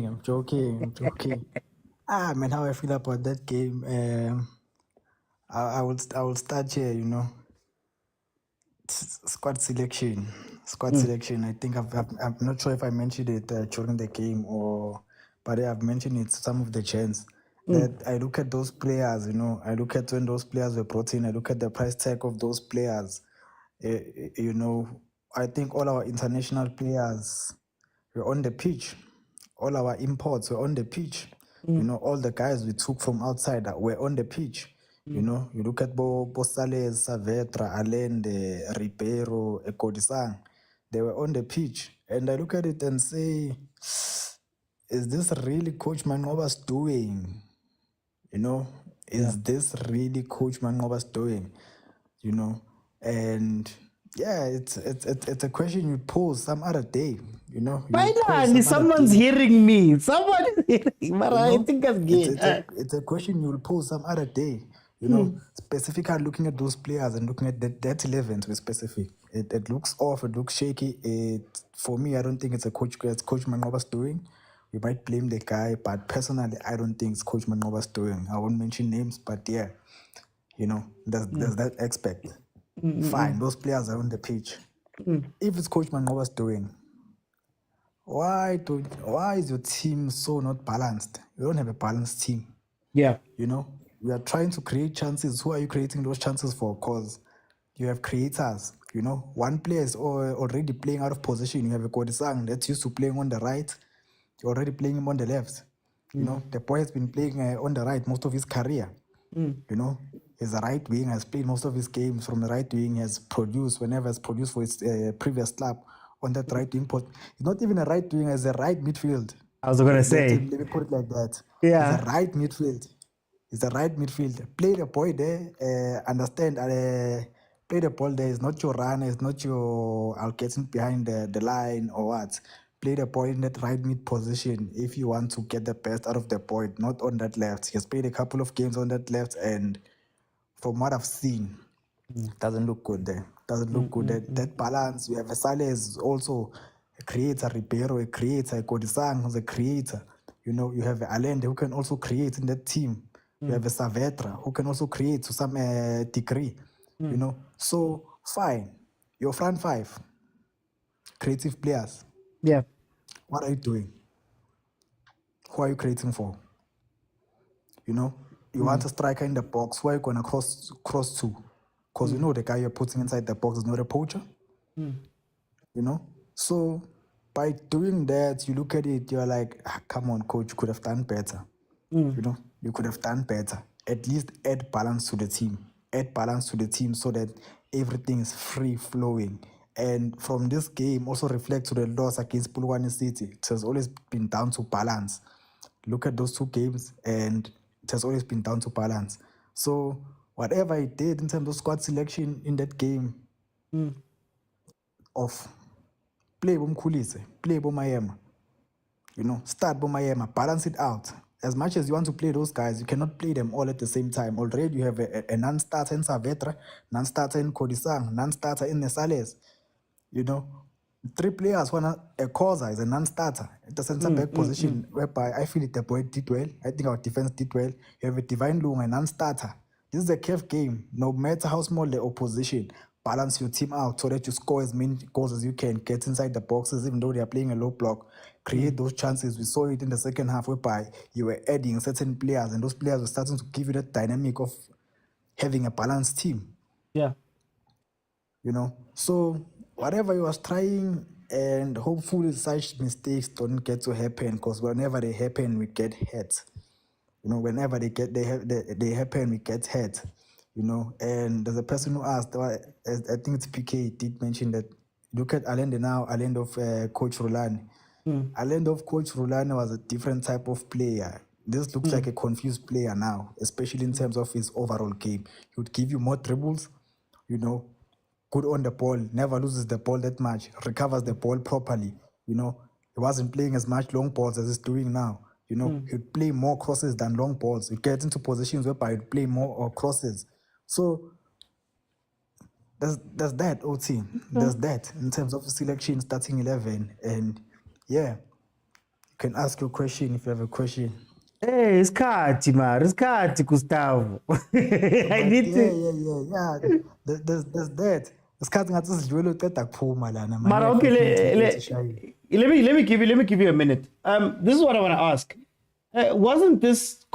I'm joking. Man, how I feel about that game. I will start here, Squad selection. I think I'm not sure if I mentioned it during the game but I've mentioned it some of the chance that I look at those players, I look at when those players were brought in, I look at the price tag of those players. I think all our international players were on the pitch. All our imports were on the pitch. All the guys we took from outside were on the pitch. You look at Bosales, Saavedra, Allende, Ribeiro, Ekodisang. They were on the pitch. And I look at it and say, is this really Coach Mangoba's doing? Is this really Coach Mangoba's doing? And yeah, it's a question you pose some other day. Finally, someone's hearing me. Someone is hearing, but I think I'm good. It's a question you'll pose some other day. Specifically looking at those players and looking at that 11 to be specific. It looks off, it looks shaky. For me, I don't think it's Coach Mangoba's doing. We might blame the guy, but personally, I don't think it's Coach Mangoba's doing. I won't mention names, but yeah, there's that aspect. Fine, those players are on the pitch. If it's Coach Mangoba's doing, why is your team so not balanced? You don't have a balanced team. Yeah. We are trying to create chances. Who are you creating those chances for? Because you have creators. One player is already playing out of position. You have a Kodisang that's used to playing on the right. You're already playing him on the left. The boy has been playing on the right most of his career. He's a right wing, has played most of his games from the right wing, has produced whenever has produced for his previous club on that right wing. He's not even a right wing, he's a right midfield. I was going to say. Let me put it like that. Yeah. He's a right midfield. Play the boy there, understand, play the ball there. It's not your runner, it's not your I'll get in behind the line or what. Play the ball in that right mid position if you want to get the best out of the boy, not on that left. He has played a couple of games on that left, and from what I've seen, it doesn't look good there. Doesn't look good. That balance, we have a Sales also a creator, Ribeiro, a creator, Kodisang who's a creator. You have Allende who can also create in that team. You have a Saavedra who can also create to some degree. So fine. Your front five, creative players. Yeah. What are you doing? Who are you creating for? You want a striker in the box. Who are you gonna cross to? Because the guy you're putting inside the box is not a poacher. So by doing that, you look at it, you're like, come on, coach, you could have done better. You could have done better. At least add balance to the team. Add balance to the team so that everything is free flowing. And from this game, also reflect to the loss against Polokwane City. It has always been down to balance. Look at those two games, and it has always been down to balance. So whatever he did in terms of squad selection in that game, of play Bomkhulise, play Bomayema, start Bomayema, balance it out. As much as you want to play those guys, you cannot play them all at the same time. Already you have a non-starter in Saavedra, non-starter in Kodisang, non-starter in Nesales. 3 players, a khoza is a non-starter at the centre-back position, whereby I feel the boy did well. I think our defense did well. You have a Divine Lunga, a non-starter. This is a CAF game. No matter how small the opposition, balance your team out so that you score as many goals as you can, get inside the boxes, even though they are playing a low block, create those chances. We saw it in the second half, whereby you were adding certain players, and those players were starting to give you that dynamic of having a balanced team. Yeah. So whatever you was trying, And hopefully such mistakes don't get to happen, because whenever they happen, we get hurt. You know, whenever they happen, we get hurt. You know, and there's a person who asked, I think it's PK, did mention that, look at Allende now, Allende of Coach Rulani. Allende of Coach Rulani was a different type of player. This looks like a confused player now, especially in terms of his overall game. He would give you more dribbles, you know, good on the ball, never loses the ball that much, recovers the ball properly, you know. He wasn't playing as much long balls as he's doing now. You know, he'd play more crosses than long balls. He'd get into positions whereby he'd play more crosses. So there's that, OT. There's that in terms of selection, starting 11. And yeah, you can ask your question if you have a question. Hey, it's Kati, man. It's Kati, Gustavo. I need to. Yeah. There's that. It's Kati ngathi sidlule uqeda kuphuma lana. Mara, okay, let me give you a minute. This is what I want to ask. Wasn't this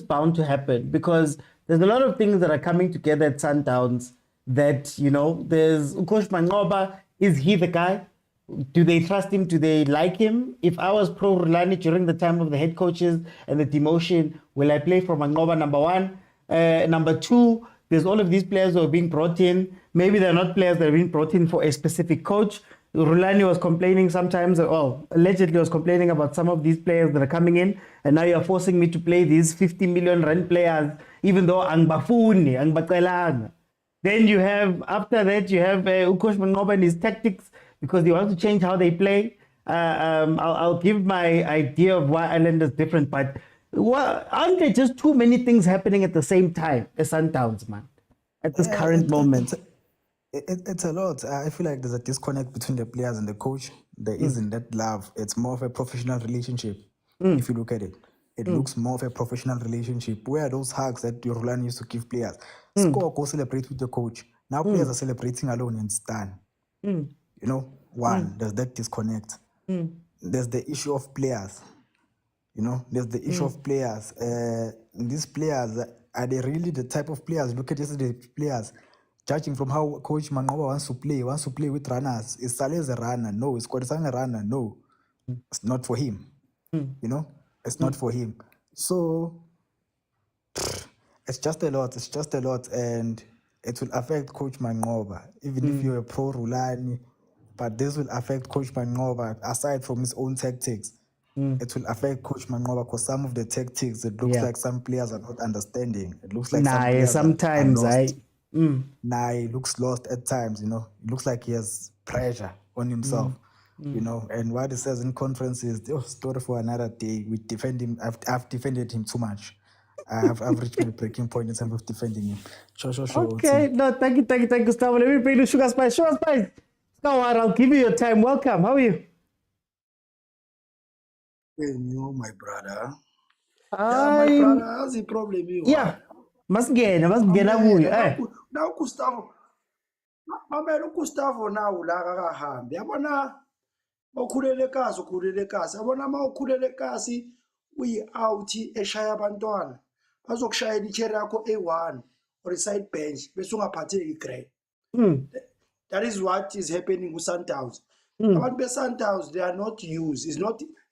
bound to happen? Because there's a lot of things that are coming together at Sundowns that, you know, there's Coach Manqoba. Is he the guy? Do they trust him? Do they like him? If I was pro Rulani during the time of the head coaches and the demotion, will I play for Manqoba, number one? Number two, there's all of these players who are being brought in. Maybe they're not players that are being brought in for a specific coach. Rulani was complaining sometimes, allegedly was complaining about some of these players that are coming in, and now you're forcing me to play these 50 million rand players, even though angbafuni, angbaqelanga. Then you have, after that, you have Coach Manqoba and his tactics, because he wants to change how they play. I'll give my idea of why Ireland is different, but aren't there just too many things happening at the same time as Sundowns, man, at this current moment? It's a lot. I feel like there's a disconnect between the players and the coach. There isn't that love. It's more of a professional relationship. If you look at it, it looks more of a professional relationship. Where are those hugs that Rulani used to give players? Score, go celebrate with the coach. Now players are celebrating alone and stand. You know, there's that disconnect. There's the issue of players. You know, there's the issue of players. These players, are they really the type of players? Look at yesterday's players. Judging from how Coach Manqoba wants to play with runners. Is Saleh a runner? No. Is Kodisang a runner? No. It's not for him. You know, it's not for him. So it's just a lot, and it will affect Coach Manqoba, even if you're a pro Rulani. But this will affect Coach Manqoba, aside from his own tactics. It will affect Coach Manqoba, because some of the tactics, it looks like some players are not understanding. It looks like sometimes he looks lost at times, you know. It looks like he has pressure on himself, you know. And what he says in conferences, story for another day. We defend him. I've defended him too much. I've reached my breaking point in terms of defending him. Sure. Okay, no, thank you, Gustavo. Let me bring you Sugar Spice. Sugar Spice, go on, I'll give you your time. Welcome. How are you? You, my brother. My brother, how's the problem? Masingena kuyo. Now Gustavo. Mamela Gustavo now la akahambi. Yabona ukhulele kasi. Yabona mawukhulele kasi uyi out eshaya abantwana. Bazokushayela ichair yakho A1 or side bench bese ungaphatheki grade. That is what is happening with Sundowns. Abantu be Sundowns, they are not used.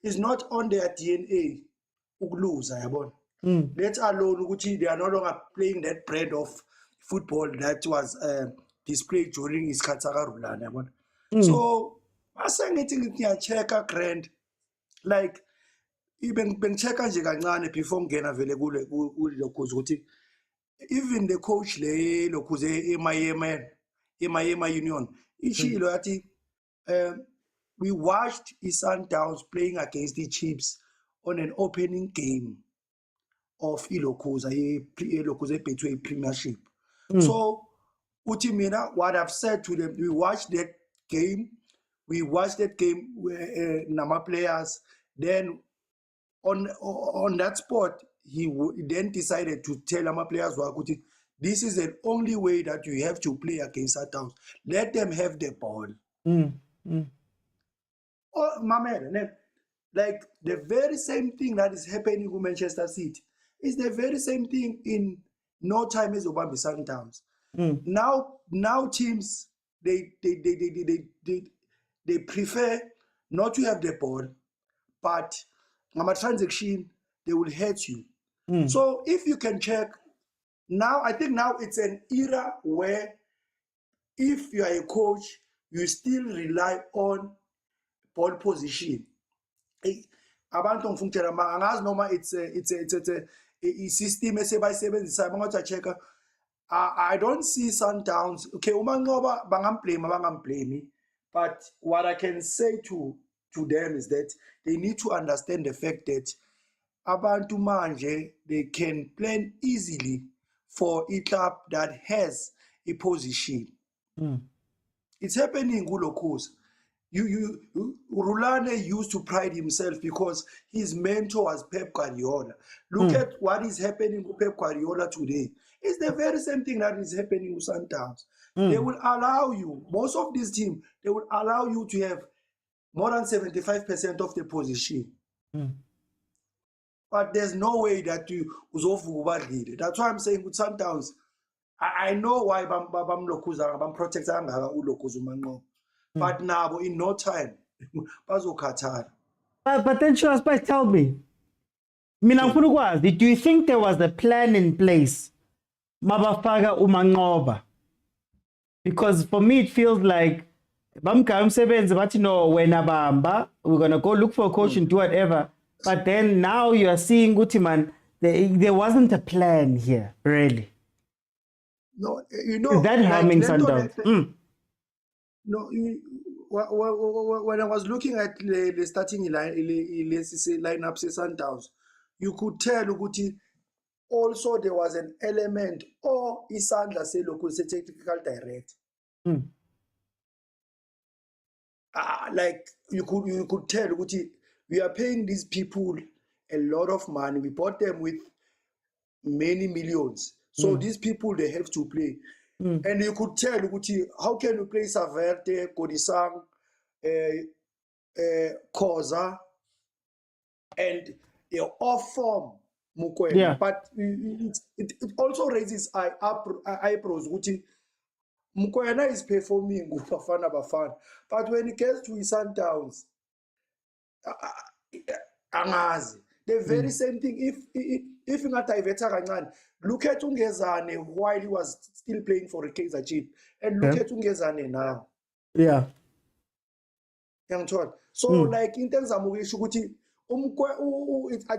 It's not on their DNA ukuluza, yabona. Let alone ukuthi they are no longer playing that brand of football that was displayed during his Rulani, yabona. So asengithi ngiyachecka grand, like even bengichecka nje kancane before ngena vele kule lokhuza ukuthi even the coach le lokhuze eMayema Union ishilo yathi we watched Sundowns playing against the Chiefs on an opening game of Ilokhuza Betway Premiership. So uthi mina, what I've said to them, we watched that game with Nama players. Then on that spot, he then decided to tell Nama players, this is the only way that you have to play against Sundowns. Let them have the ball. Oh, my man, like the very same thing that is happening with Manchester City is the very same thing in no time as Obambi Sundowns. Now teams they they prefer not to have the ball, but on a transaction, they will hurt you. So if you can check, now I think now it's an era where if you are a coach, you still rely on ball position. Abantu ngifungela angazi noma it's a system esebayisebenzisa bangathi checker. I don't see Sundowns. Okay, uma ngoba bangamblame, but what I can say to them is that they need to understand the fact that abantu manje they can plan easily for a club that has a position. It's happening kulo khoza. Rulani used to pride himself because his mentor was Pep Guardiola. Look at what is happening with Pep Guardiola today. It's the very same thing that is happening with Sundowns. They will allow you, most of this team, they will allow you to have more than 75% of the position. But there's no way that you uzovuka. That's why I'm saying with Sundowns, I know why bam protect but now in no time bazokhathala. But then Shura Spice, tell me, do you think there was a plan in place mabafaka umanqoba? Because for me it feels like bamsebenzi bathi no wena bamba, we're gonna go look for a coach and do whatever. But then now you are seeing Guti man, there wasn't a plan here, really. No, you know, is that harming Sundowns? No, when I was looking at the starting lineups of Sundowns, you could tell Guti also there was an element or isandla say local technical direct. Like you could tell Guti, we are paying these people a lot of money. We bought them with many millions. So these people, they have to play. And you could tell, how can you play Saverte, Kodisang, khoza, and off form Mokwena? Yeah. But it also raises eyebrows. Mokwena is performing bafana. But when it gets to his Sundowns, the very same thing. If look at Ungezane while he was still playing for the Kaizer Chiefs, and look at Ungezane now. Yeah. So like in terms of it's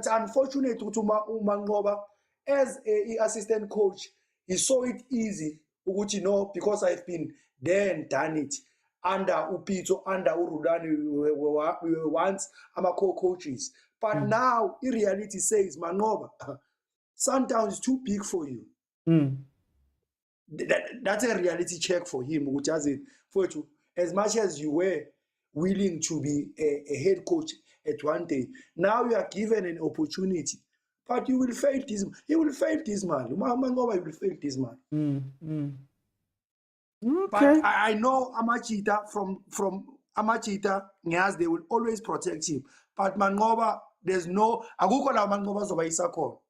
unfortunate to Mangoba as a assistant coach. He saw it easy, because I've been there and done it. Under Pitso, under Rulani, we were once co-coaches. But now, in reality, says, Manova, Sundowns is too big for you. That's a reality check for him, which has it for you. As much as you were willing to be a head coach at one day, now you are given an opportunity. But you will fail this. He will fail this man. Manova will fail this man. Okay. But I know Amachita from Amachita, yes, they will always protect him. But Mangoba, there's no Agukola Mangoba Zobaisako.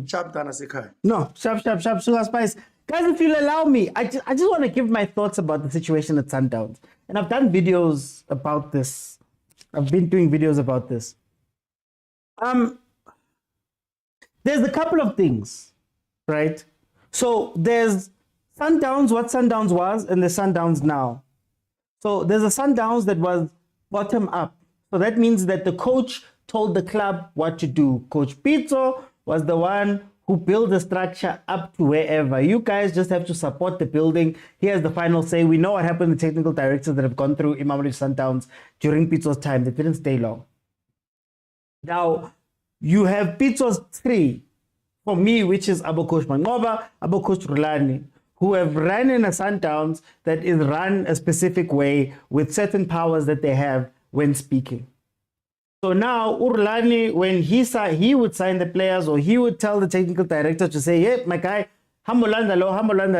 Sharp Dana Sekai. No, sharp, Sugar Spice. Guys, if you'll allow me, I just want to give my thoughts about the situation at Sundowns. And I've done videos about this. I've been doing videos about this. There's a couple of things, right? So there's Sundowns, what Sundowns was, and the Sundowns now. So there's a Sundowns that was bottom up. So that means that the coach told the club what to do. Coach Pitso was the one who built the structure up to wherever. You guys just have to support the building. He has the final say. We know what happened to technical directors that have gone through Mamelodi Sundowns during Pitso's time. They didn't stay long. Now, you have Pitso's three, for me, which is Abo Coach Mangoba, Abo Coach Rulani, who have ran in a Sundowns that is run a specific way with certain powers that they have when speaking. So now Urlani, when he would sign the players, or he would tell the technical director to say, "Hey, my guy, hamulanda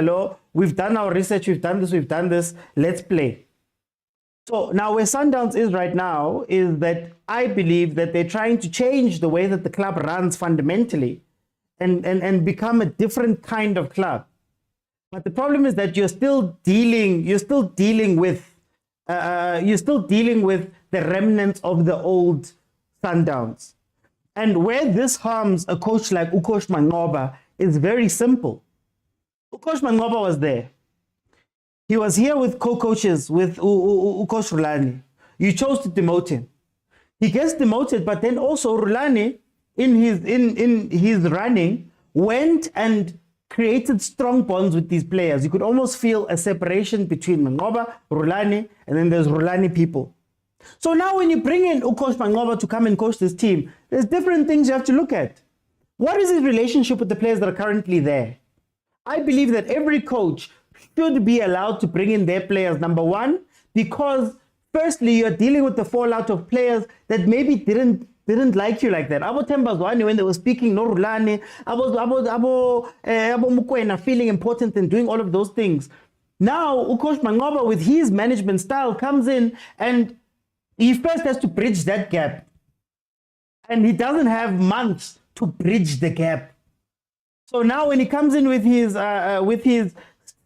lo, we've done our research, we've done this, let's play." So now where Sundowns is right now is that I believe that they're trying to change the way that the club runs fundamentally and become a different kind of club. But the problem is that you're still dealing with you're still dealing with the remnants of the old Sundowns. And where this harms a coach like Ukosh Mangoba is very simple. Ukosh Mangoba was there. He was here with co-coaches with Ukosh Rulani. You chose to demote him. He gets demoted, but then also Rulani, in his running, went and created strong bonds with these players. You could almost feel a separation between Mangoba, Rulani, and then there's Rulani people. So now when you bring in Ukosh Mangoba to come and coach this team, there's different things you have to look at. What is his relationship with the players that are currently there? I believe that every coach should be allowed to bring in their players, number one, because firstly, you're dealing with the fallout of players that maybe didn't like you like that. Abo Tembazwani, when they were speaking, no Rulani, Abo Mokwena feeling important and doing all of those things. Now, Ukosh Mangoba, with his management style, comes in and he first has to bridge that gap. And he doesn't have months to bridge the gap. So now when he comes in with his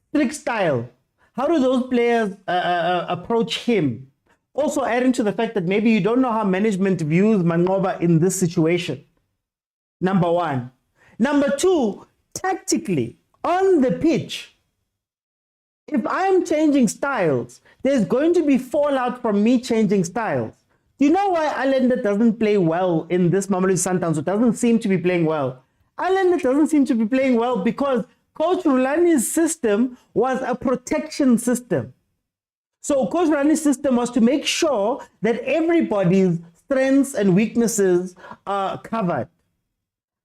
strict style, how do those players approach him? Also adding to the fact that maybe you don't know how management views Mangoba in this situation. Number one. Number two, tactically, on the pitch, if I'm changing styles, there's going to be fallout from me changing styles. Do you know why Allende doesn't play well in this Mamelodi Sundowns? It doesn't seem to be playing well. Allende doesn't seem to be playing well because Coach Rulani's system was a protection system. So Coach Rulani's system was to make sure that everybody's strengths and weaknesses are covered.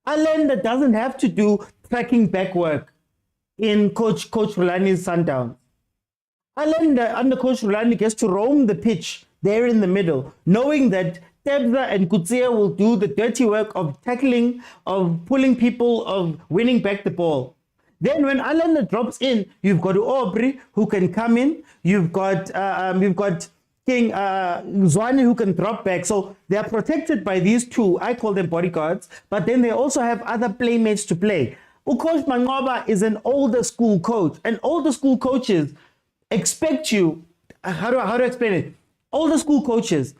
Allende doesn't have to do tracking back work in Coach Rulani's Sundowns. Allende, under Coach Rulani, gets to roam the pitch there in the middle, knowing that Tebza and Kutsia will do the dirty work of tackling, of pulling people, of winning back the ball. Then when Allende drops in, you've got Aubrey who can come in. You've got King Zwane who can drop back. So they are protected by these two. I call them bodyguards. But then they also have other playmates to play. Ukosh Mangoba is an older school coach. And older school coaches expect you, how do I explain it? Older school coaches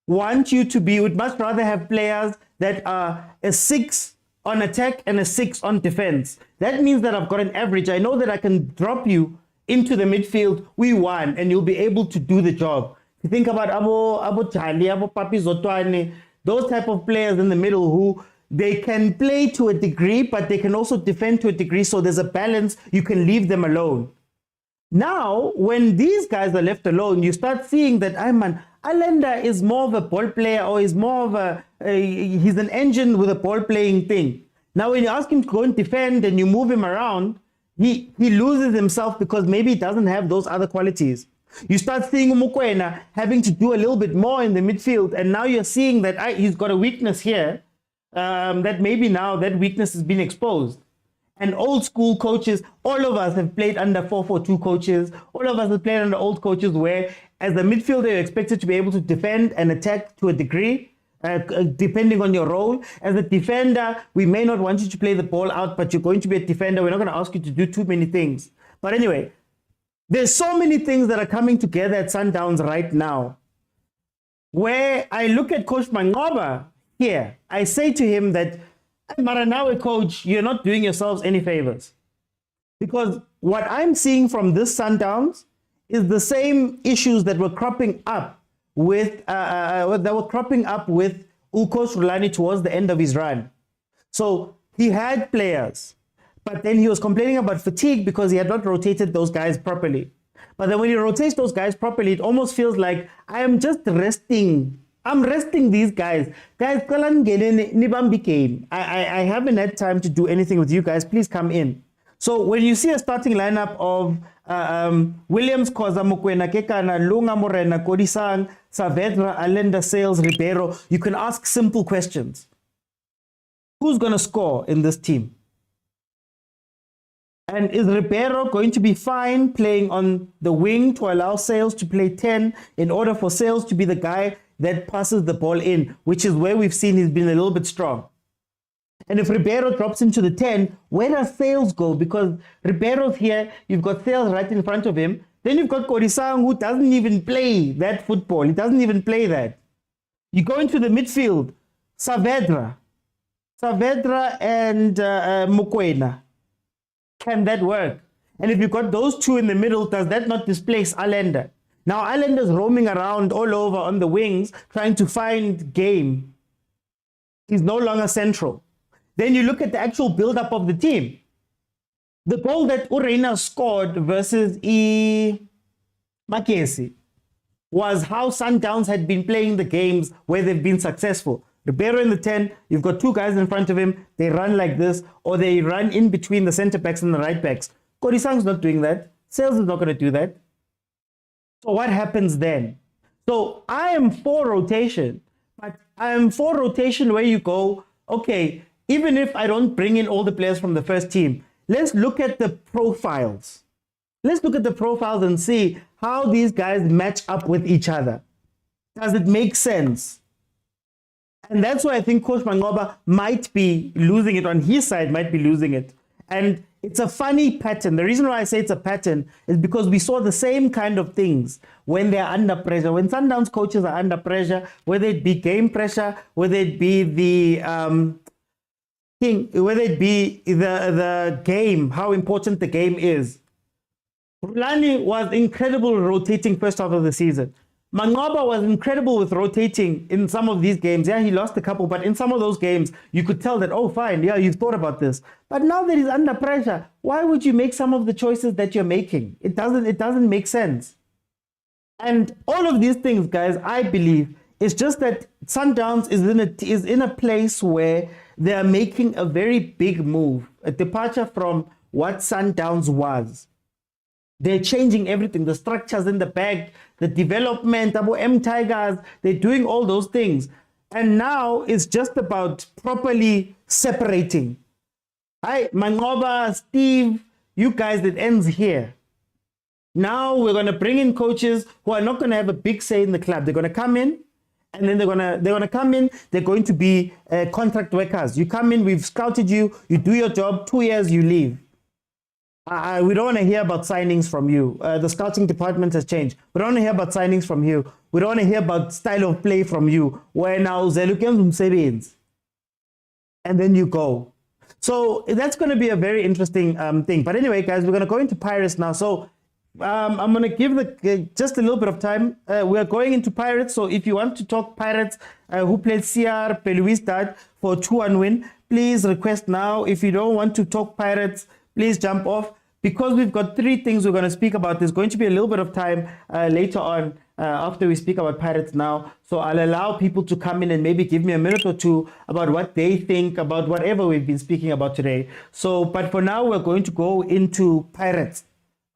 want you to be, would much rather have players that are a 6 on attack and a 6 on defense. That means that I've got an average. I know that I can drop you into the midfield. We won, and you'll be able to do the job. If you think about Abo Chali, Abo Papi Zotwane, those type of players in the middle who they can play to a degree, but they can also defend to a degree. So there's a balance. You can leave them alone. Now, when these guys are left alone, you start seeing that Allende is more of a ball player, or is more of he's an engine with a ball playing thing. Now, when you ask him to go and defend and you move him around, he loses himself because maybe he doesn't have those other qualities. You start seeing mokwena having to do a little bit more in the midfield, and now you're seeing that he's got a weakness here, that maybe now that weakness has been exposed. And old school coaches, all of us have played under 4-4-2 coaches. All of us have played under old coaches where, as a midfielder, you're expected to be able to defend and attack to a degree, depending on your role. As a defender, we may not want you to play the ball out, but you're going to be a defender. We're not going to ask you to do too many things. But anyway, there's so many things that are coming together at Sundowns right now, where I look at Coach Mangoba here. I say to him that, Maranawe coach, you're not doing yourselves any favors. Because what I'm seeing from this Sundowns is the same issues that were cropping up with Ukosh Rulani towards the end of his run. So he had players, but then he was complaining about fatigue because he had not rotated those guys properly. But then when he rotates those guys properly, it almost feels like I am just resting. I'm resting these guys. Guys, I haven't had time to do anything with you guys. Please come in. So when you see a starting lineup of Williams, Khoza, Mokwena, Kekana, Lunga, Morena, Kodisang, Saavedra, Allende, Sales, Ribeiro, you can ask simple questions. Who's going to score in this team? And is Ribeiro going to be fine playing on the wing to allow Sales to play 10 in order for Sales to be the guy that passes the ball in, which is where we've seen he's been a little bit strong? And if Ribeiro drops into the 10, where does Sales go? Because Ribeiro's here, you've got Sales right in front of him. Then you've got Korisang, who doesn't even play that football. He doesn't even play that. You go into the midfield, Saavedra and Mokwena. Can that work? And if you've got those two in the middle, does that not displace Allende? Now, Allende's roaming around all over on the wings, trying to find game. He's no longer central. Then you look at the actual build-up of the team. The goal that Urena scored versus Makesi was how Sundowns had been playing the games where they've been successful. Ribeiro in the 10, you've got two guys in front of him, they run like this, or they run in between the centre backs and the right backs. Korisang's not doing that. Sales is not going to do that. So what happens then? So I am for rotation, but I am for rotation where you go, okay, even if I don't bring in all the players from the first team, let's look at the profiles. Let's look at the profiles and see how these guys match up with each other. Does it make sense? And that's why I think Coach Mangoba might be losing it on his side, might be losing it. And it's a funny pattern. The reason why I say it's a pattern is because we saw the same kind of things when they're under pressure. When Sundowns coaches are under pressure, whether it be game pressure, whether it be the game, how important the game is. Rulani was incredible rotating first half of the season. Mangoba was incredible with rotating in some of these games. Yeah, he lost a couple, but in some of those games, you could tell that, oh, fine, yeah, you've thought about this. But now that he's under pressure, why would you make some of the choices that you're making? It doesn't make sense. And all of these things, guys, I believe, it's just that Sundowns is in a place where they are making a very big move, a departure from what Sundowns was. They're changing everything, the structures in the back, the development, Abu M Tigers, they're doing all those things. And now it's just about properly separating. Hi, Mangoba, Steve, you guys, it ends here. Now we're going to bring in coaches who are not going to have a big say in the club. They're going to come in, and then they're going to come in, they're going to be contract workers. You come in, we've scouted you, you do your job, 2 years, you leave. We don't want to hear about signings from you. The scouting department has changed. We don't want to hear about signings from you. We don't want to hear about style of play from you. Where now and then you go. So that's going to be a very interesting thing. But anyway, guys, we're going to go into Pirates now. So I'm going to give just a little bit of time. We're going into Pirates. So if you want to talk Pirates, who played CR Belouizdad for a 2-1 win, please request now. If you don't want to talk Pirates, please jump off. Because we've got three things we're going to speak about, there's going to be a little bit of time later on after we speak about Pirates now. So I'll allow people to come in and maybe give me a minute or two about what they think about whatever we've been speaking about today. So, but for now, we're going to go into Pirates.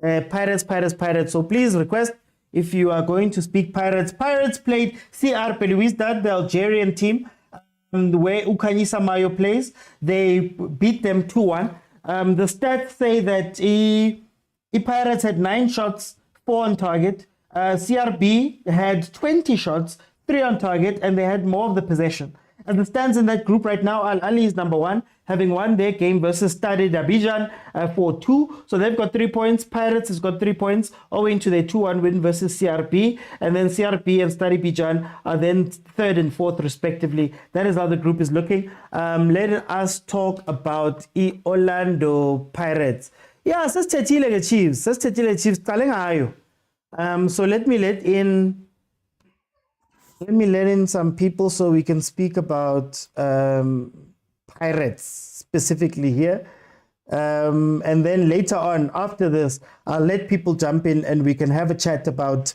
Pirates. So please request if you are going to speak Pirates. Pirates played CR Belouizdad, the Algerian team, where Khanye Samayo plays. They beat them 2-1. The stats say that Pirates had 9 shots, 4 on target. CRB had 20 shots, 3 on target, and they had more of the possession. As it stands in that group right now, Ahly is number 1, having won their game versus Stade d'Abidjan 4-2. So they've got 3 points. Pirates has got 3 points owing to their 2-1 win versus CRB. And then CRB and Stade d'Abidjan are then 3rd and 4th respectively. That is how the group is looking. Let us talk about Orlando Pirates. Yeah, sasithathile Chiefs. Chiefs qalenga hayo. So let me let in some people so we can speak about Pirates specifically here. And then later on, after this, I'll let people jump in and we can have a chat about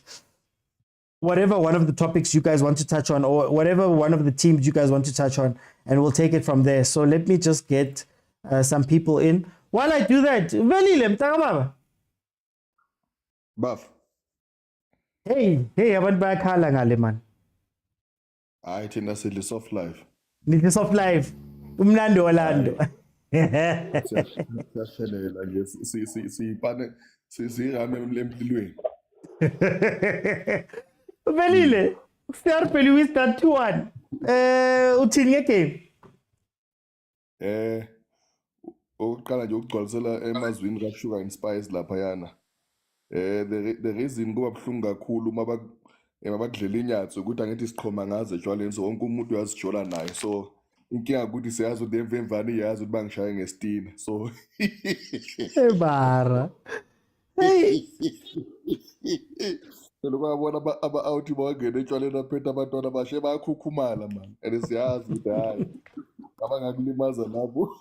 whatever one of the topics you guys want to touch on, or whatever one of the teams you guys want to touch on, and we'll take it from there. So let me just get some people in. While I do that, Velile mtaka baba. Buff. Hey, abantu bayakhala ngale man. I think that's a soft life. Nithi soft life. Umlando Orlando. Siyashelela nje siyipane sihamba emlilweni. Velile, CR Belouizdad 2-1. Uthini ngegame? Oqala nje ukugcwalisela emazwini kaSugar and Spice lapha yana. The reason kuba buhlungu kakhulu mabakudlela inyatso ukuthi angithi siqhoma ngaze ejwaleni so wonke umuntu uyazijola naye so inkinga ukuthi siyazi ukuthi emvemvane iyazi ukuthi bangishaye ngestina so Ebara. Hey. Lokubona aba-out bawangena etshwaleni baphethe abantwana bashe bayakhukhumala man and siyazi ukuthi hayi abangakulimaza nabo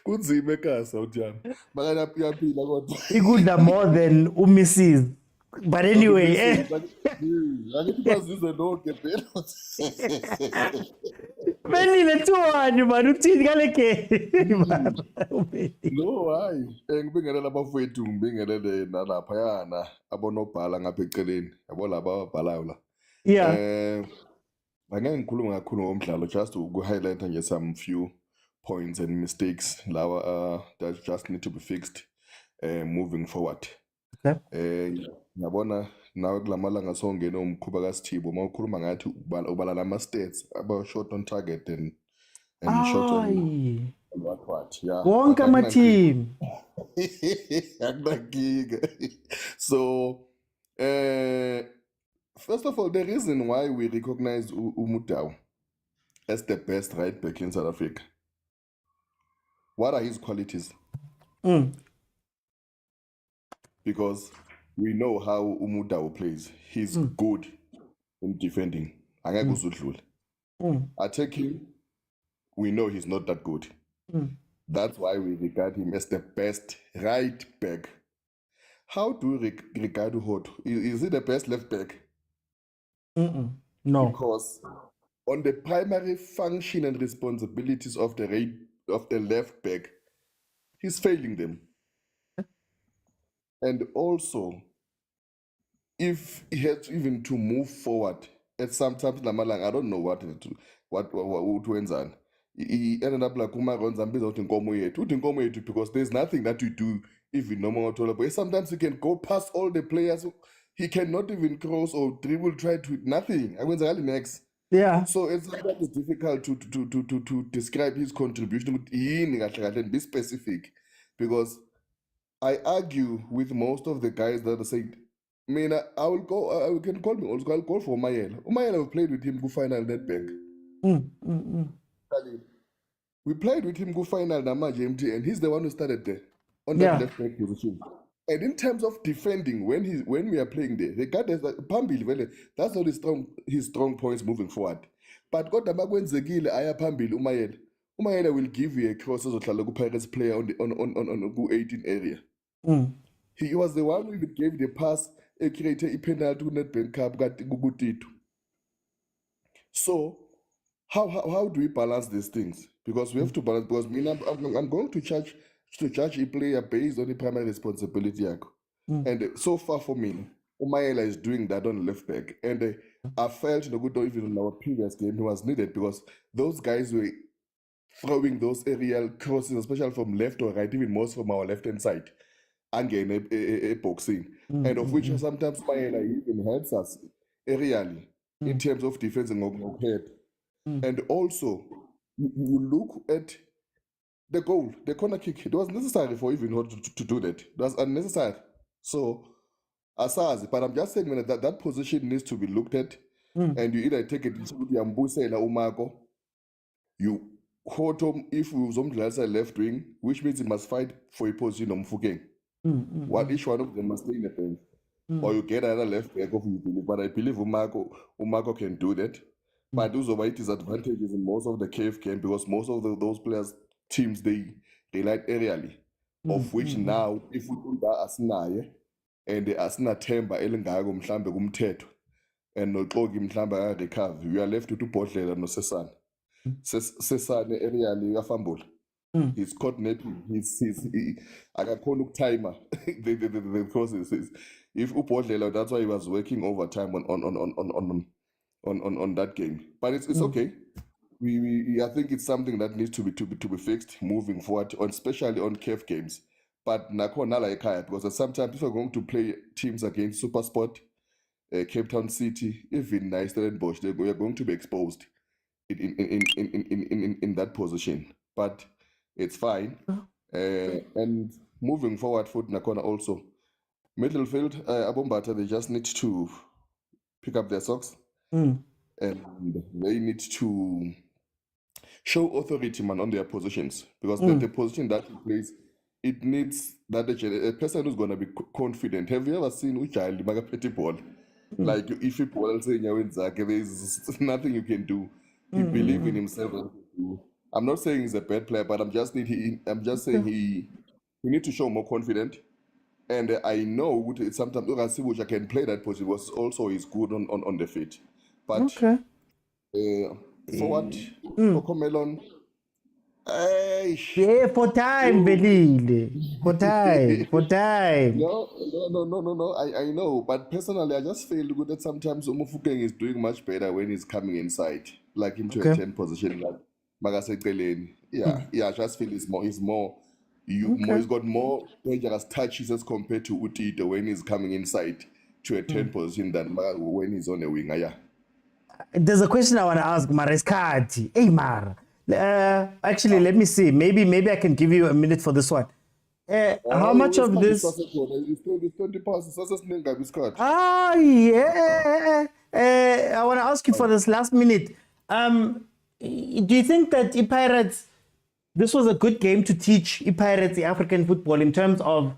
kunzima ekasa uthiyana bakayaphila kodwa Ikudla more than uMrs. But anyway, angithi bazizwe nonke phela Benile 2-1 man uthini ngale game. No hayi ngibingelela abafowethu ngibingelele nalapha yana abonobhala ngapha eceleni yabo laba ababhalayo la Yeah. Angeke ngikhulume kakhulu ngomdlalo just to highlight nje some few points and mistakes lawa that just need to be fixed moving forward. Okay. Ngiyabona nawe kulamalanga songena umkhuba kaSithibo mawukhuluma ngathi ubala lama stats about shot on target and shot on what yeah Wonke ama-team. akunakinga so first of all the reason why we recognize Motaung as the best right back in South Africa, what are his qualities? Because we know how Motaung plays. He's good in defending. Attacking, we know he's not that good. That's why we regard him as the best right back. How do we regard Hot? Is he the best left back? No. Because on the primary function and responsibilities of the left back, he's failing them. And also, if he had even to move forward at sometimes Namalang, I don't know what to end. He ended up like because there's nothing that you do even no more tolerable. Sometimes he can go past all the players. He cannot even cross or dribble, try to nothing. I went next. Yeah. So it's difficult to describe his contribution. Be specific, because I argue with most of the guys that say, I mean, I can call me also. I'll call for Umayela. Umayela, we played with him go final Nedbank. We played with him go final Namaji MT, and he's the one who started there on that left back position. And in terms of defending, when we are playing there, regardless Pambili, that's not his strong points moving forward. But God Zagile Aya Pambili Umayela. Umayela will give you a cross as a Pirates player on the 18 area. He was the one who gave the pass, created a penalty to Nedbank Cup, got Gugutitu. So how do we balance these things? Because we have to balance, because I'm going to judge a player based on the primary responsibility. And so far for me, Umayela is doing that on left back. And I felt even in our previous game, he was needed because those guys were throwing those aerial crosses, especially from left or right, even most from our left-hand side, and gain a boxing. And of which sometimes Umayela even helps us aerially in terms of defense and head. And also, you look at the goal, the corner kick. It was necessary for even to do that. It was unnecessary. So, Asazi, but I'm just saying that position needs to be looked at, and you either take it to Yambusela Umako, you quote him if we was on left wing, which means he must fight for a position on Fugeng. What each one of them must stay in the bench. Or you get another left back of you believe. But I believe Umako can do that. But those are disadvantages in most of the CAF game, because most of those players teams they relied aerially, of which now if we do that asinaye and the asina themba elingayo mhlambe kumthetho and noxoki mhlambe recover, we are left to Bhodlela no Sesane aerially uyafambula. He's coordinating, he's akakhona ukutimer the processes. If Bhodlela, that's why he was working overtime on that game. But it's okay. I think it's something that needs to be fixed moving forward, especially on CAF games. But nakhona la ekhaya, because sometimes if we're going to play teams against Supersport, Cape Town City, even Stellenbosch, we are going to be exposed in that position. But it's fine. And moving forward for Nakona also. Midfield, Abombata, they just need to pick up their socks and they need to show authority, man, on their positions because the position that he plays, it needs that a person who's going to be confident. Have you ever seen Uchali Magapeti ball? Like if you ball saying there's nothing you can do. He believes in himself. I'm not saying he's a bad player, but I'm just saying he needs to show more confident. And I know sometimes Urasibuja can play that position was also is good on the feet. But forward for Comelon. Yeah, for time, Belile. For time. No. I know, but personally, I just feel good that sometimes Umufukeng is doing much better when he's coming inside, like into a 10 position, like Magase Peleni. I just feel he's more. He's got more dangerous touches as compared to Utito when he's coming inside to a 10 position than when he's on a winger. There's a question I want to ask Mareskati. Hey, Mar. Actually, let me see. Maybe I can give you a minute for this one. How much of this? I want to ask you for this last minute. Do you think that Pirates, this was a good game to teach Pirates African football in terms of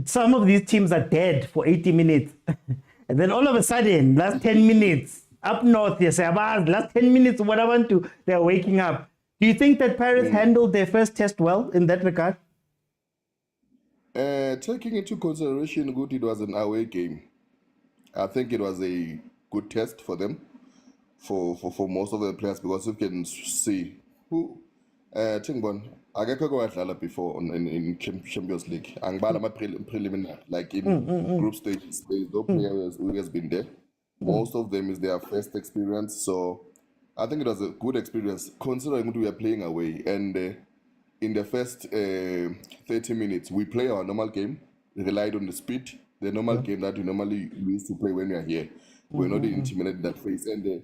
some of these teams are dead for 80 minutes. And then all of a sudden, last 10 minutes, up north, yes, last 10 minutes, what I want to, they're waking up. Do you think that Pirates handled their first test well in that regard? Taking into consideration, it was an away game. I think it was a good test for them, for most of the players, because you can see who. Tingbon, I got go before in Champions League. Preliminary, like in group stages, there's no player who has been there. Most of them is their first experience, so I think it was a good experience considering we are playing away. And in the first 30 minutes, we play our normal game, relied on the speed, the normal game that we normally used to play when we are here. We're not intimidated in that phase. And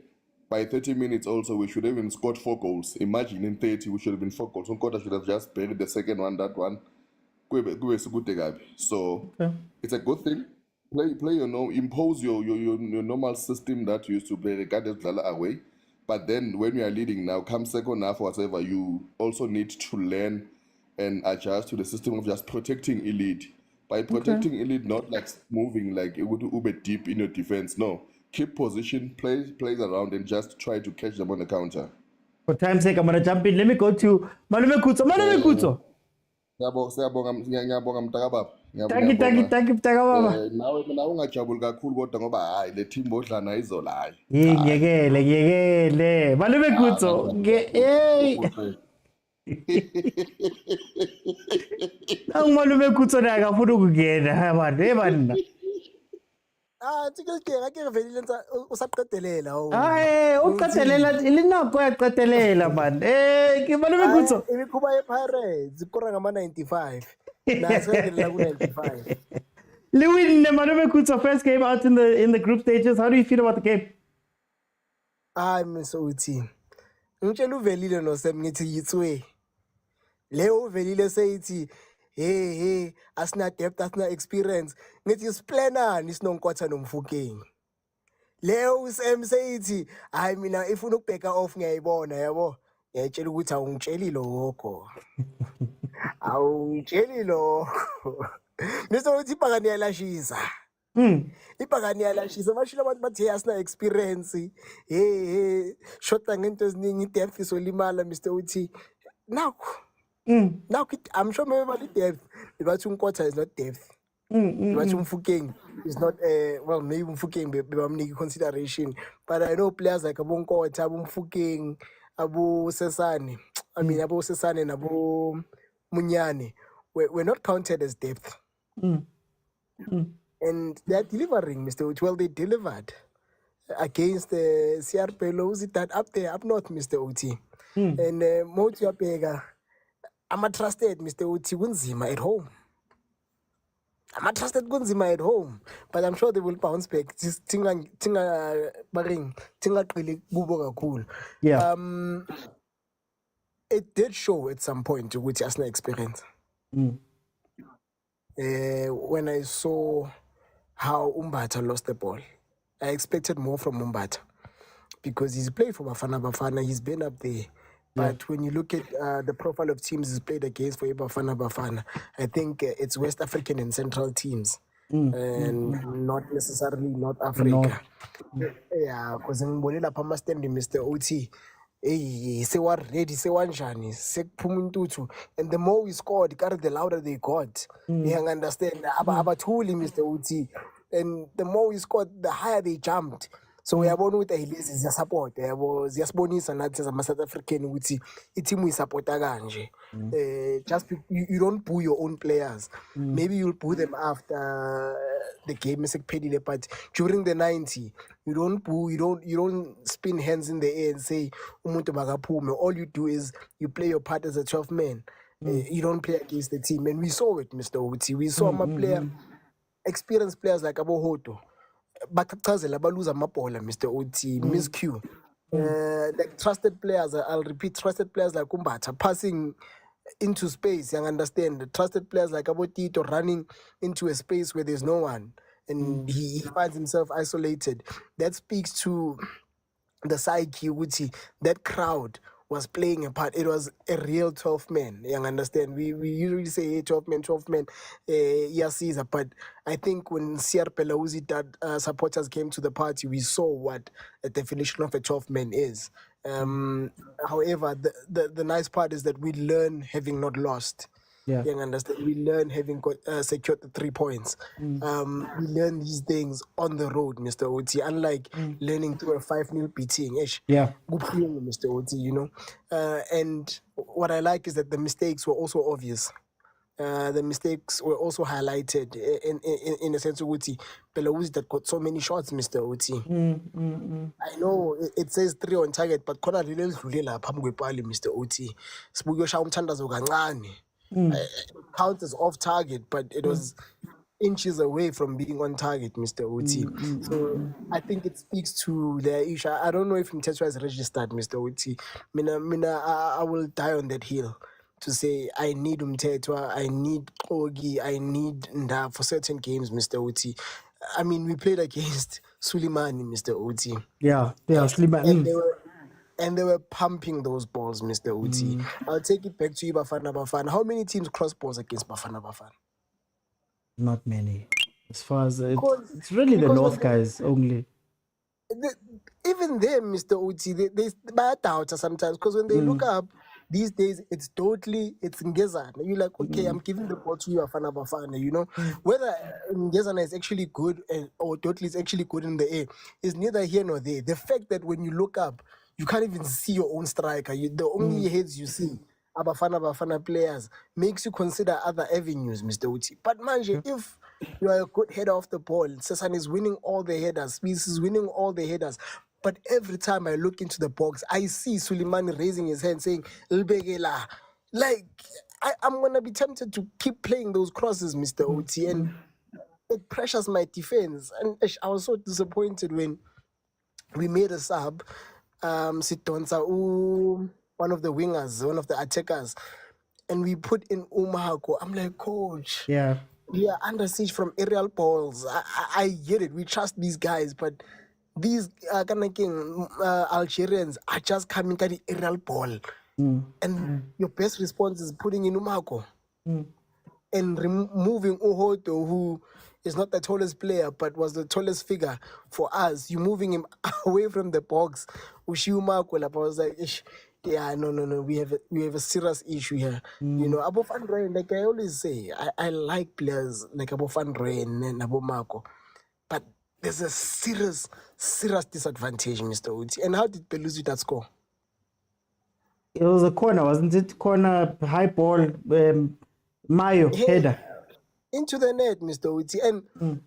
by 30 minutes also, we should have even scored 4 goals. Imagine in 30, we should have been 4 goals. Nkota should have just buried the second one, that one. So it's a good thing. Play impose your normal system that you used to play regardless of away. But then when you are leading now, come second half or whatever, you also need to learn and adjust to the system of just protecting elite. By protecting elite, not like moving like it would ube deep in your defense. No. Keep position, plays around and just try to catch them on the counter. For time's sake, I'm gonna jump in. Let me go to Malume Kutso. Thank you, Mtakababa. Now ungajabuli kakhulu kodwa ngoba hayi le team bodlana izola hayi. Ngiyekele. Malume Kutso. Malume Kutso na akafuna ukungena abantu. Ngake velile usaqedelela uqedelela ilinako yaqedelela man. Malume Kutso. Imikhuba yePirates ikora ngama-95. Nasengelela ku-95. Lewin Malume Kutso first game out in the group stages. How do you feel about the game? Msoweto. Ngitshela uvelile noSem ngithi yitswe. Leo uvelile seyithi hey asina depth asina experience ngithi splanani sinonkwatha nomfukeng. Leo uSem seyithi hayi mina ifuna ukubheka off ngiyayibona yabo. Ngiyatshela ukuthi awungitsheli lokho. Awungitsheli lokho. Mr. uthi ibhakani yalashisa. Ibhakani yalashisa bashilo abantu bathi asina experience. Hey shota ngento eziningi depth isolimala Mr. uthi nakho. Now I'm sure maybe about the depth. But Quarter is not depth. But Mfukeng is not well maybe Mfukeng be consideration. But I know players like Abu Quarter, Abu Mfukeng, Abu Sesane. I mean Abu Sesane and Abu Munyane were not counted as depth. And they are delivering, Mr. Uti. Well, they delivered against the CR Belouizdad up there, up north, Mr. Uti. And Motaung CAF. I'm a trusted Mr. Uti Kunzima at home. I'm a trusted Kunzima at home. But I'm sure they will bounce back. Just tinga really cool. Yeah. It did show at some point with Arsenal experience. when I saw how Umbata lost the ball. I expected more from Umbata because he's played for Bafana. He's been up there. But when you look at the profile of teams he's played against for Bafana, I think it's West African and Central teams. And not necessarily North Africa. Yeah, because in Bonilla Pama standing Mr. OT. Hey, say what ready, say one Jani, say Pumuntutu. And the more we scored, the louder they got. You can understand. Abatuli, Mr. OT. And the more we scored, the higher they jumped. So we are born with a support. There was just bonus and that's a South African with the team we support. Just you don't pull your own players. Maybe you'll pull them after the game is petty, but during the 90, you don't spin hands in the air and say umuntu bakapume. All you do is you play your part as a 12 man. You don't play against the team, and we saw it, Mr. Uti. We saw my player, experienced players like Abohoto. Bakachazela baluza mapola, Mr. Oti, Miss Q. Like trusted players, I'll repeat, trusted players like Umbata passing into space, you understand. The trusted players like Abotito running into a space where there's no one and he finds himself isolated. That speaks to the psyche, Uti, that crowd was playing a part. It was a real 12 men. You understand? We usually say hey, 12 men, yes, Caesar. But I think when CR Belouizdad supporters came to the party, we saw what the definition of a 12 man is. However, the nice part is that we learn having not lost. Yeah. You understand? We learn having secured the 3 points. We learn these things on the road, Mr. Oti, unlike learning through a 5-0 beating. Yeah. Mr. Oti, you know. And what I like is that the mistakes were also obvious. The mistakes were also highlighted in a sense of Oti. Belouizdad that got so many shots, Mr. Oti. I know it says 3 on target, but Kona really Mr. Oti. Sbuyo Shamtandazo Gangani. Counts as off target, but it was inches away from being on target, Mr. Oti. So I think it speaks to the issue. I don't know if Mtetwa is registered, Mr. Oti. I will die on that hill to say I need Mtetwa, I need Kogi, I need Nda for certain games, Mr. Oti. I mean, we played against Suleimani, Mr. Oti. Yeah, Suleimani. And they were pumping those balls, Mr. Uti. I'll take it back to you, Bafana. How many teams cross balls against Bafana? Not many. As far as it's really the North guys only. Even them, Mr. Uti, they doubt sometimes because when they look up these days, it's Ngezana. You're like, okay, I'm giving the ball to you, Bafana. You know, whether Ngezana is actually good or totally is actually good in the air is neither here nor there. The fact that when you look up, you can't even see your own striker. The only heads you see are Bafana players. Makes you consider other avenues, Mr. Uti. But manje, if you are a good header off the ball, Sesan is winning all the headers, Smith is winning all the headers. But every time I look into the box, I see Suleimani raising his hand saying, Lbegela. Like, I'm going to be tempted to keep playing those crosses, Mr. Uti. And it pressures my defense. And I was so disappointed when we made a sub. Sitonsa, one of the wingers, one of the attackers, and we put in Umahako. I'm like, coach, we are under siege from aerial balls. I get it. We trust these guys, but these Algerians are just coming at the aerial ball. And your best response is putting in Umahako and removing Uhoto, who is not the tallest player, but was the tallest figure for us. You moving him away from the box. I was like, no. We have a serious issue here. You know, Abo Van Rijn, like I always say, I like players like Abo Van Rijn and Abo Marco, but there's a serious disadvantage, Mr. Uti. And how did Belouizdad score? It was a corner, wasn't it? Corner, high ball, Mayo header. Into the net, Mr. Uti. And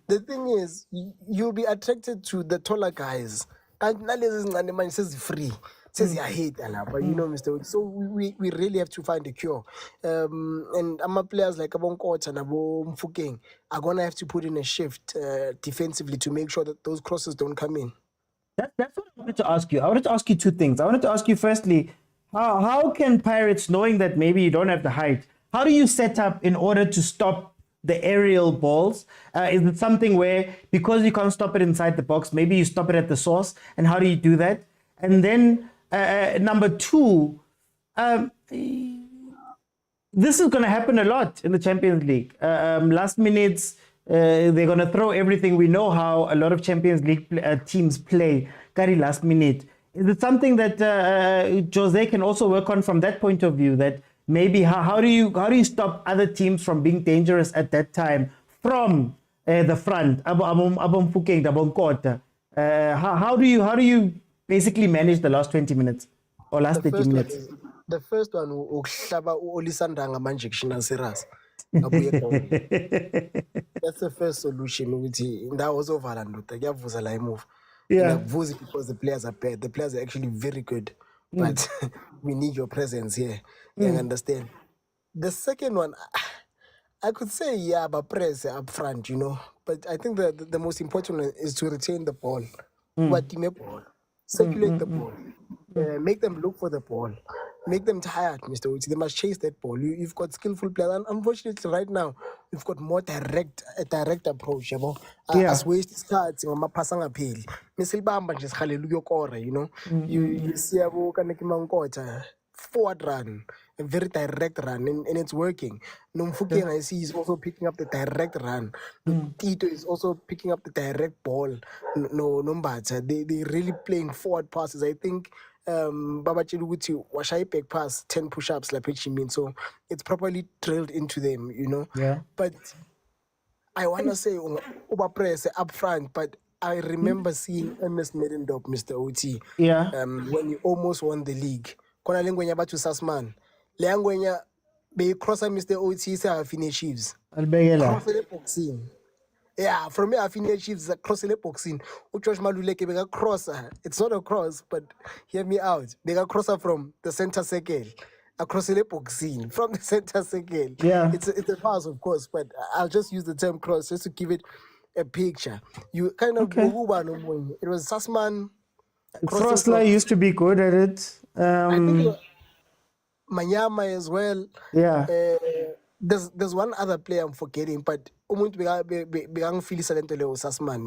the thing is, you'll be attracted to the taller guys. And Nale says free. Says I hate but you know, Mr. Uti. So we really have to find a cure. And our players like Abon Coach and Abo Mfukeng are gonna have to put in a shift defensively to make sure that those crosses don't come in. That's what I wanted to ask you. I wanted to ask you 2 things. I wanted to ask you firstly, how can Pirates, knowing that maybe you don't have the height, how do you set up in order to stop the aerial balls? Is it something where, because you can't stop it inside the box, maybe you stop it at the source? And how do you do that? And then number two, this is going to happen a lot in the Champions League. Last minutes, they're going to throw everything. We know how a lot of Champions League teams play. Carry last minute. Is it something that Jose can also work on from that point of view? That maybe how do you stop other teams from being dangerous at that time from the front? How do you basically manage the last 20 minutes or last 30 minutes? The first one, ukuhlaba uOlisandanga manje serious. That's the first solution. That was over and kuyavuza la move. Yeah. Because the players are bad. The players are actually very good, but we need your presence here. You understand? The second one, I could say, yeah, but press up front, But I think the most important one is to retain the ball. Circulate the ball. Make them look for the ball. Make them tired, Mr. Uchi. They must chase that ball. You've got skillful players. And unfortunately, right now, we've got more direct approach. As waste cards, pasang appeal. Misilbamba just hallelujah kore, You see a forward run, a very direct run, and it's working. Nomfuking, I see, is also picking up the direct run. Tito is also picking up the direct ball. They're really playing forward passes. I think Baba Chiluguti washai back pass 10 push-ups like which mean, so it's properly drilled into them, Yeah. But I wanna say over press up front, but I remember seeing MS Medendorp, Mr. OT. Yeah. When he almost won the league. Kona lengwenya batu Sasman. Lengwenya be crosser Mr. OT say Afine Chiefs. Cross the boxing. Yeah, from me Afine Chiefs cross the boxing. Uchosh Maluleke bega crosser. It's not a cross, but hear me out. Bega crosser from the center circle. Across the boxing from the center circle. Yeah. It's a pass, of course, but I'll just use the term cross just to give it a picture. You kind of it was Sassman. Frostler used to be good at it. I think Manyama as well. Yeah. There's one other player I'm forgetting, but Sassman,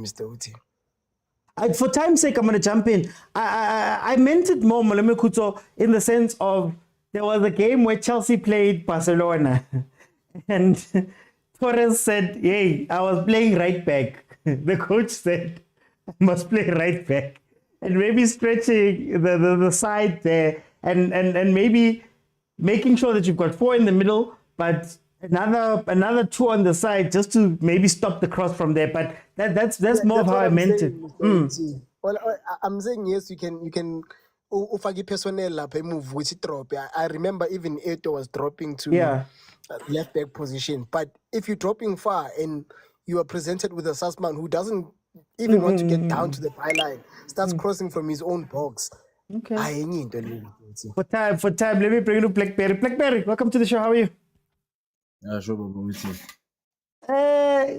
Mr. Uti. For time's sake, I'm going to jump in. I meant it more, Maleme Kuto, in the sense of there was a game where Chelsea played Barcelona, and Torres said, "Hey, I was playing right back." The coach said, "I must play right back," and maybe stretching the side there, and maybe making sure that you've got 4 in the middle, but another 2 on the side just to maybe stop the cross from there. But that's more of how I meant it. Well, I'm saying yes, you can. Ufagi personnel lapha move which drop. I remember even Eto was dropping to left back position. But if you're dropping far and you are presented with a Sussman who doesn't even want to get down to the byline, starts crossing from his own box. Okay. For time, let me bring you Blackberry. Blackberry, welcome to the show. How are you? Sure, with you.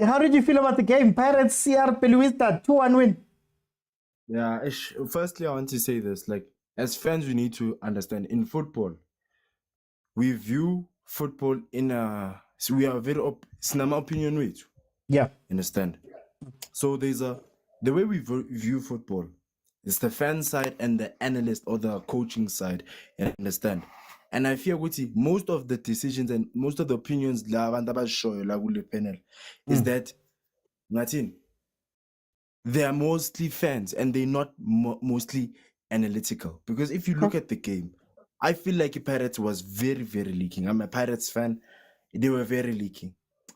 How did you feel about the game? Pirates CR Belouizdad 2-1 win. Yeah, firstly, I want to say this. Like, as fans, we need to understand in football, we view football so we are very cinema opinion with. Yeah. Understand? So the way we view football is the fan side and the analyst or the coaching side. You understand? And I fear most of the decisions and most of the opinions panel is that Martin, they are mostly fans and they're not mostly analytical. Because if you look at the game, I feel like Pirates was very, very leaking. I'm a Pirates fan. They were very leaking.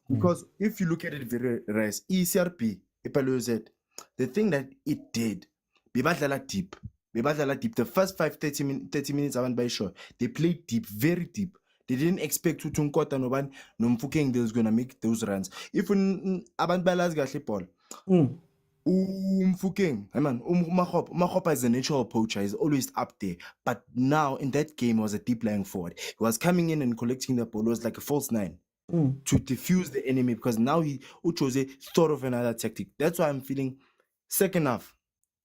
Because if you look at it very right, ECRP, the thing that it did, deep. The first 30 minutes I went by short. They played deep, very deep. They didn't expect Tutunkota Noban Nomfukeng they was gonna make those runs. If Aban Balas Paul. Mfukeng, Mahopa is a natural poacher, he's always up there. But now in that game was a deep lying forward. He was coming in and collecting the ball. It was like a false 9 to defuse the enemy because now Uchose thought of another tactic. That's why I'm feeling second half.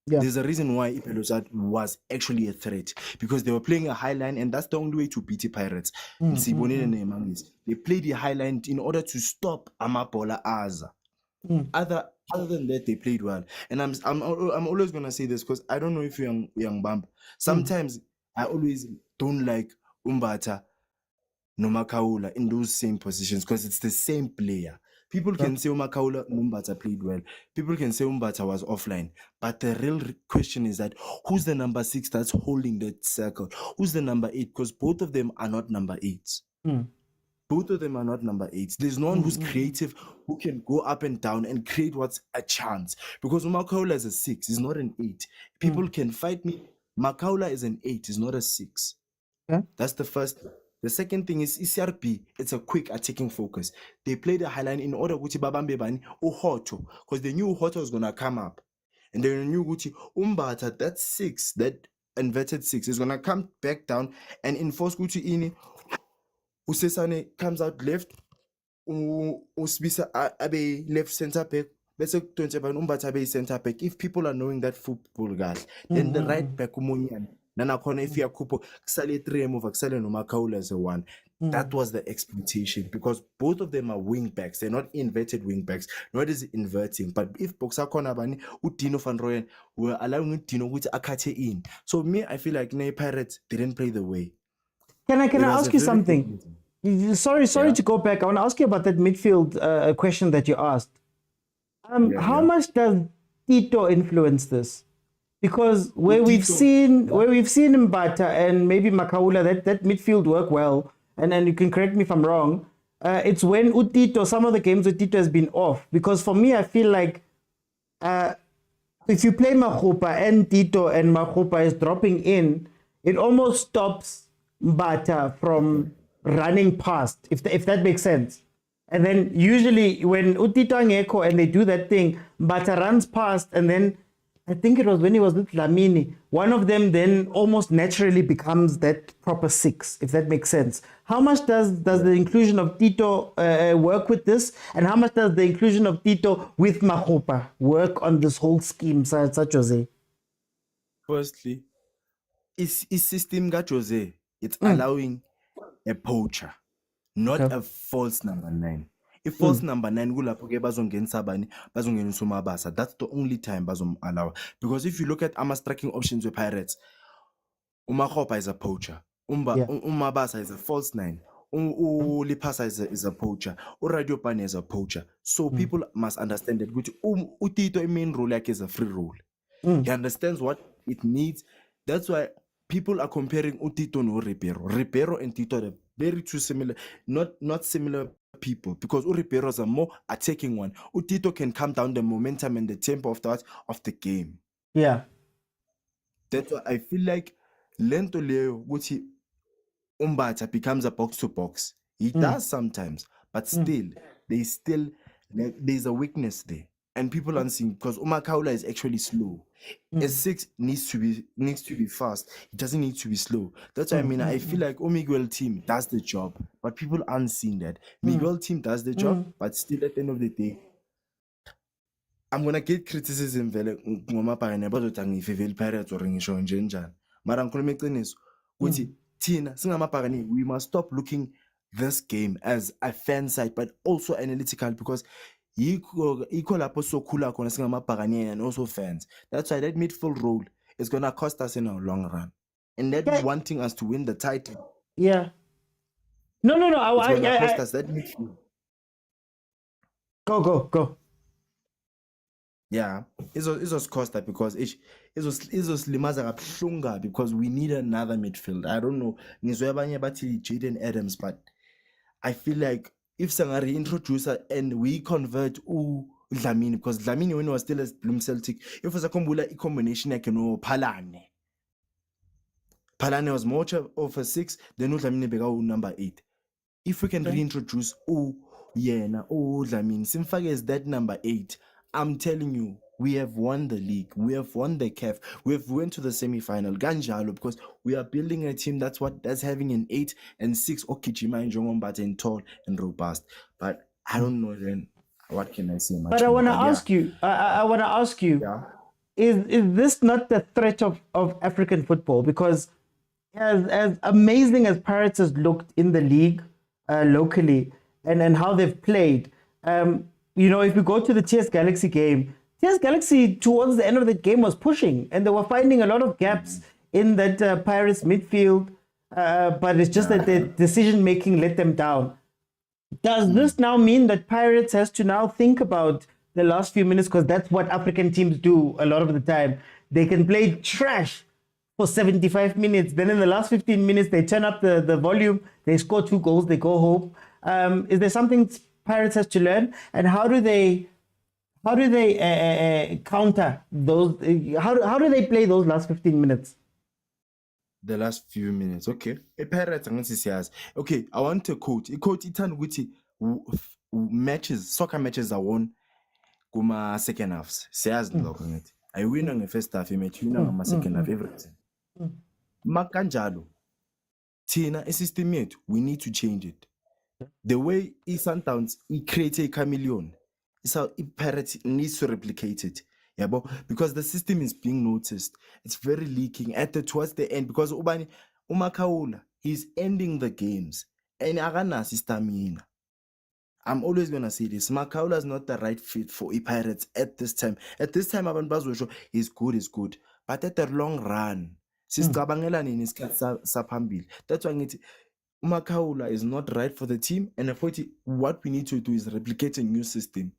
There's a reason why Belouizdad was actually a threat, because they were playing a high line, and that's the only way to beat the Pirates. They played the high line in order to stop Amapola Aza. Other than that, they played well. And I'm always gonna say this because I don't know if you're young Bump. Sometimes I always don't like Umbata no Makaula in those same positions because it's the same player. People can say Makaula Umbata played well. People can say Umbata was offline. But the real question is that who's the number 6 that's holding that circle? Who's the number 8? Because both of them are not number 8. Both of them are not number 8. There's no one who's creative, who can go up and down and create what's a chance. Because Makaula is a 6, he's not an 8. People can fight me. Makaula is an 8, he's not a 6. That's the first. The second thing is CRB. It's a quick attacking focus. They played the high line in order to babambe bani uhoto, because they knew Hoto was gonna come up, and they knew Guti Umbata, that 6, that inverted 6, is gonna come back down and enforce Guti ini. Usesane comes out left. Usbisa abe left center back. Bese 27 Umbata abe center back. If people are knowing that football, guys, then the right back umunyan. Nana kona if you kupo kusale 3 move kusale no Makaula as a 1. That was the expectation, because both of them are wing backs. They're not inverted wing backs. Nor is it inverting. But if Boxa Kona Bani Utino Van Royen were allowing Tino with Akate in. So me, I feel like Nay Pirates didn't play the way. Can I ask you something? Sorry to go back. I want to ask you about that midfield question that you asked. How much does Tito influence this? Because where we've seen Mbata and maybe Makaula, that midfield work well, and you can correct me if I'm wrong. It's when Utito, some of the games Utito has been off. Because for me, I feel like if you play Makgopa and Tito and Makgopa is dropping in, it almost stops Mbata from running past, if that makes sense. And then usually when Utito angeko and they do that thing, Mbata runs past, and then I think it was when he was with Lamini, one of them then almost naturally becomes that proper 6, if that makes sense. How much does the inclusion of Tito work with this? And how much does the inclusion of Tito with Makgopa work on this whole scheme, such Jose? Firstly, is system got Jose. It's allowing a poacher, not a false number 9. If false number 9 gulapho bazongenisa bani bazongenisa uMabasa, that's the only time bazom allow. Because if you look at Ama's striking options with Pirates, Umakgopa is a poacher, Umabasa is a false 9, Lipasa is a poacher, Uradio Pane is a poacher. So people must understand that Utito main role like is a free role. He understands what it needs. That's why people are comparing Utito no Ribeiro and Tito are very too similar, not similar people, because Ribeiro is a more attacking one. Utito can calm down the momentum and the tempo of the game. Yeah. That's why I feel like Lento Leo Guti Umbata becomes a box to box. He does sometimes, but still there's a weakness there. And people aren't seeing, because Umakaula is actually slow. A 6 needs to be fast. It doesn't need to be slow. That's why I feel like Miguel team does the job, but people aren't seeing that. Miguel team does the job, but still at the end of the day, I'm gonna get criticism vele ngoma pagane bazothanga ifeveli Pirates or ngisho njenjani. Mara ngikhuluma iqiniso ukuthi thina singamapagani, we must stop looking this game as a fan side but also analytical, because equal up so cooler and also fans. That's why that midfield role is gonna cost us in a long run, and that wanting us to win the title. Yeah. No. I cost us that midfield. Go. Yeah, it was cost that because it was limaza kabuhlungu, because we need another midfield. I don't know. Ngizwe abanye bathi Jordaan Adams, but I feel like if Sangari introduce and we convert Dlamini, because Dlamini when he was still as Bloom Celtic, if was a combination like Palane was more of a 6, then Dlamini became number 8. If we can reintroduce Dlamini, Simfage is that number 8. I'm telling you, we have won the league. We have won the CAF. We have went to the semi-final. Ganjalo, because we are building a team that's having an 8 and 6 Okijima and Jongombata and tall and robust. But I don't know then. What can I say? But I want to ask you. I want to ask you. is this not the threat of African football? Because as amazing as Pirates has looked in the league locally and how they've played, if we go to the TS Galaxy game, TS Galaxy towards the end of the game was pushing and they were finding a lot of gaps in that Pirates midfield, but it's just that the decision making let them down. Does this now mean that Pirates has to now think about the last few minutes, because that's what African teams do a lot of the time? They can play trash for 75 minutes. Then in the last 15 minutes, they turn up the volume, they score 2 goals, they go home. Is there something Pirates has to learn? And how do they counter those? How do they play those last 15 minutes? The last few minutes, okay. Pirates says, okay, I want a quote. A quote itan ukuthi matches, soccer matches are won kuma second halves. Says lokho ngithi. I win on the first half, match win on the second half, everything. Makanjalo. Tina, a system yet, we need to change it. The way Sundowns create a chameleon, is how Pirates needs to replicate it. Yeah, but because the system is being noticed, it's very leaking towards the end. Because Umakaula, he's ending the games, and Aranas is stamina. I'm always gonna say this: Makaula is not the right fit for Pirates at this time. At this time, Aban Bazosho is good, but at the long run, that's why Makaula is not right for the team. And what we need to do is replicate a new system.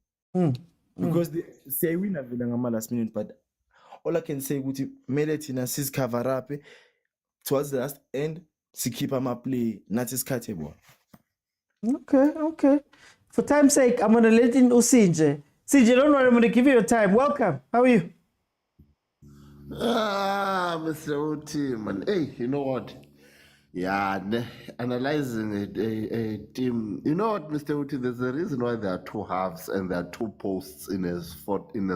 Because they say we never last minute, but all I can say with Meletina sis cover up towards the last end, to keep him play, not his catable. Okay. For time's sake, I'm gonna let in Usinje. Sinje, don't worry, I'm gonna give you your time. Welcome. How are you? Mr. Oti, man. Hey, you know what? Yeah, analyzing a team. You know what, Mr. Uti? There's a reason why there are 2 halves and there are 2 posts in a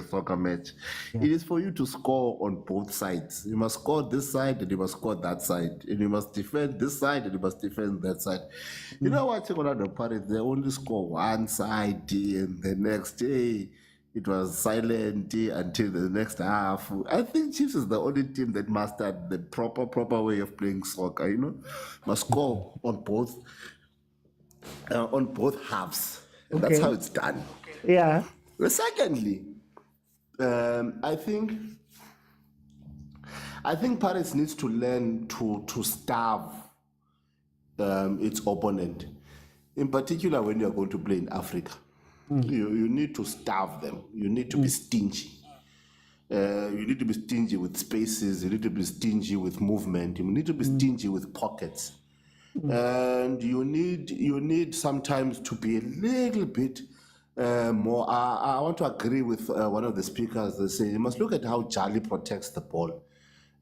soccer match. Yeah. It is for you to score on both sides. You must score this side and you must score that side, and you must defend this side and you must defend that side. You know what? Orlando Pirates, they only score one side, and the next day it was silent until the next half. I think Chiefs is the only team that mastered the proper way of playing soccer. Must score on both halves. And that's how it's done. Yeah. Well, secondly, I think Paris needs to learn to starve its opponent, in particular when you are going to play in Africa. You need to starve them. You need to be stingy. You need to be stingy with spaces. You need to be stingy with movement. You need to be stingy with pockets. And you need sometimes to be a little bit more. I want to agree with one of the speakers. They say you must look at how Jali protects the ball.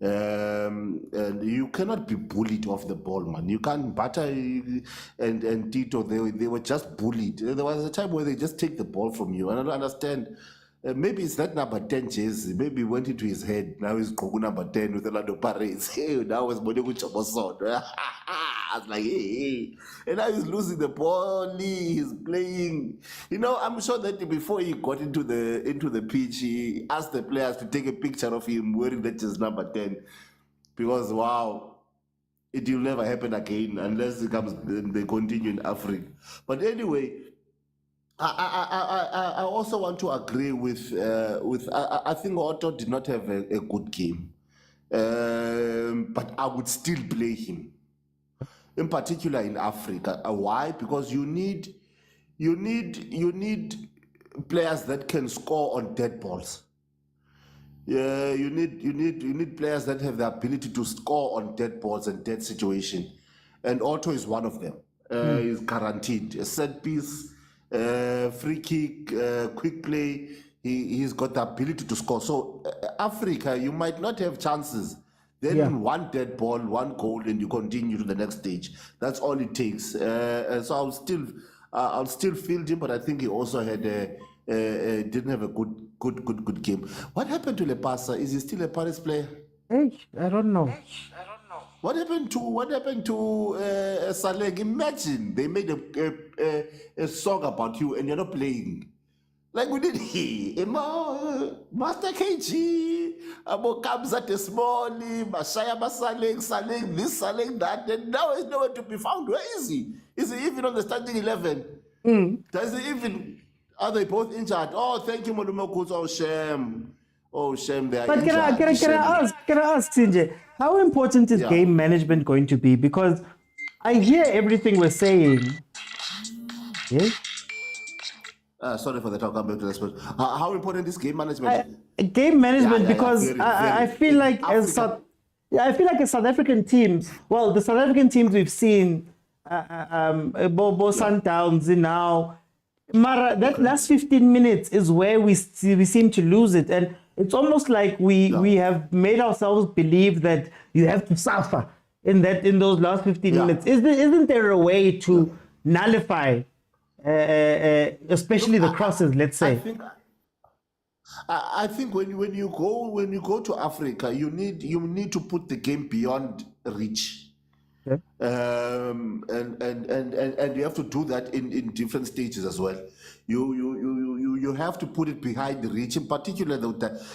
And you cannot be bullied off the ball, man. You can't. Bata and Tito, they were just bullied. There was a time where they just take the ball from you. And I don't understand. Maybe it's that number 10 jersey. Maybe it went into his head. Now he's number 10 with Orlando Pirates. Hey, now it's Motaung CAF. I was like, hey. And now he's losing the ball. He's playing. I'm sure that before he got into the pitch, he asked the players to take a picture of him wearing that just number 10. Because, wow, it will never happen again unless they continue in Africa. But anyway, I also want to agree with I think Otto did not have a good game, but I would still play him, in particular in Africa. Why? Because you need players that can score on dead balls. Yeah, you need players that have the ability to score on dead balls and dead situation, and Otto is one of them. He's guaranteed a set piece. Free kick, quick play, he's got the ability to score. So Africa, you might not have chances. Then one dead ball, one goal, and you continue to the next stage. That's all it takes. So I'll still field him, but I think he also had didn't have a good game. What happened to Lepasa? Is he still a Paris player? Hey, I don't know. What happened to Saleh? Imagine they made a song about you and you're not playing. Like we did here, Master KG, about Kabza Tesmoni, Mashaya Saling, this, Saling, that, and now he's nowhere to be found. Where is he? Is he even on the starting 11? Does he even, are they both injured? Oh, thank you, Modumokus. Oh, shame. Oh, shame, they are But injured. can I ask, Sinje, how important is game management going to be? Because I hear everything we're saying. Yes? Sorry for the talk. I'm back to this. But how important is game management? Game management, because very, I feel like as South African teams, well, the South African teams we've seen, Bobo Sundowns now, Mara, that last 15 minutes is where we seem to lose it, and it's almost like we have made ourselves believe that you have to suffer in those last 15 minutes. Isn't there a way to nullify? Especially the crosses, let's say. I think when you go to Africa, you need to put the game beyond reach. Okay. And you have to do that in different stages as well. You have to put it behind the reach, in particular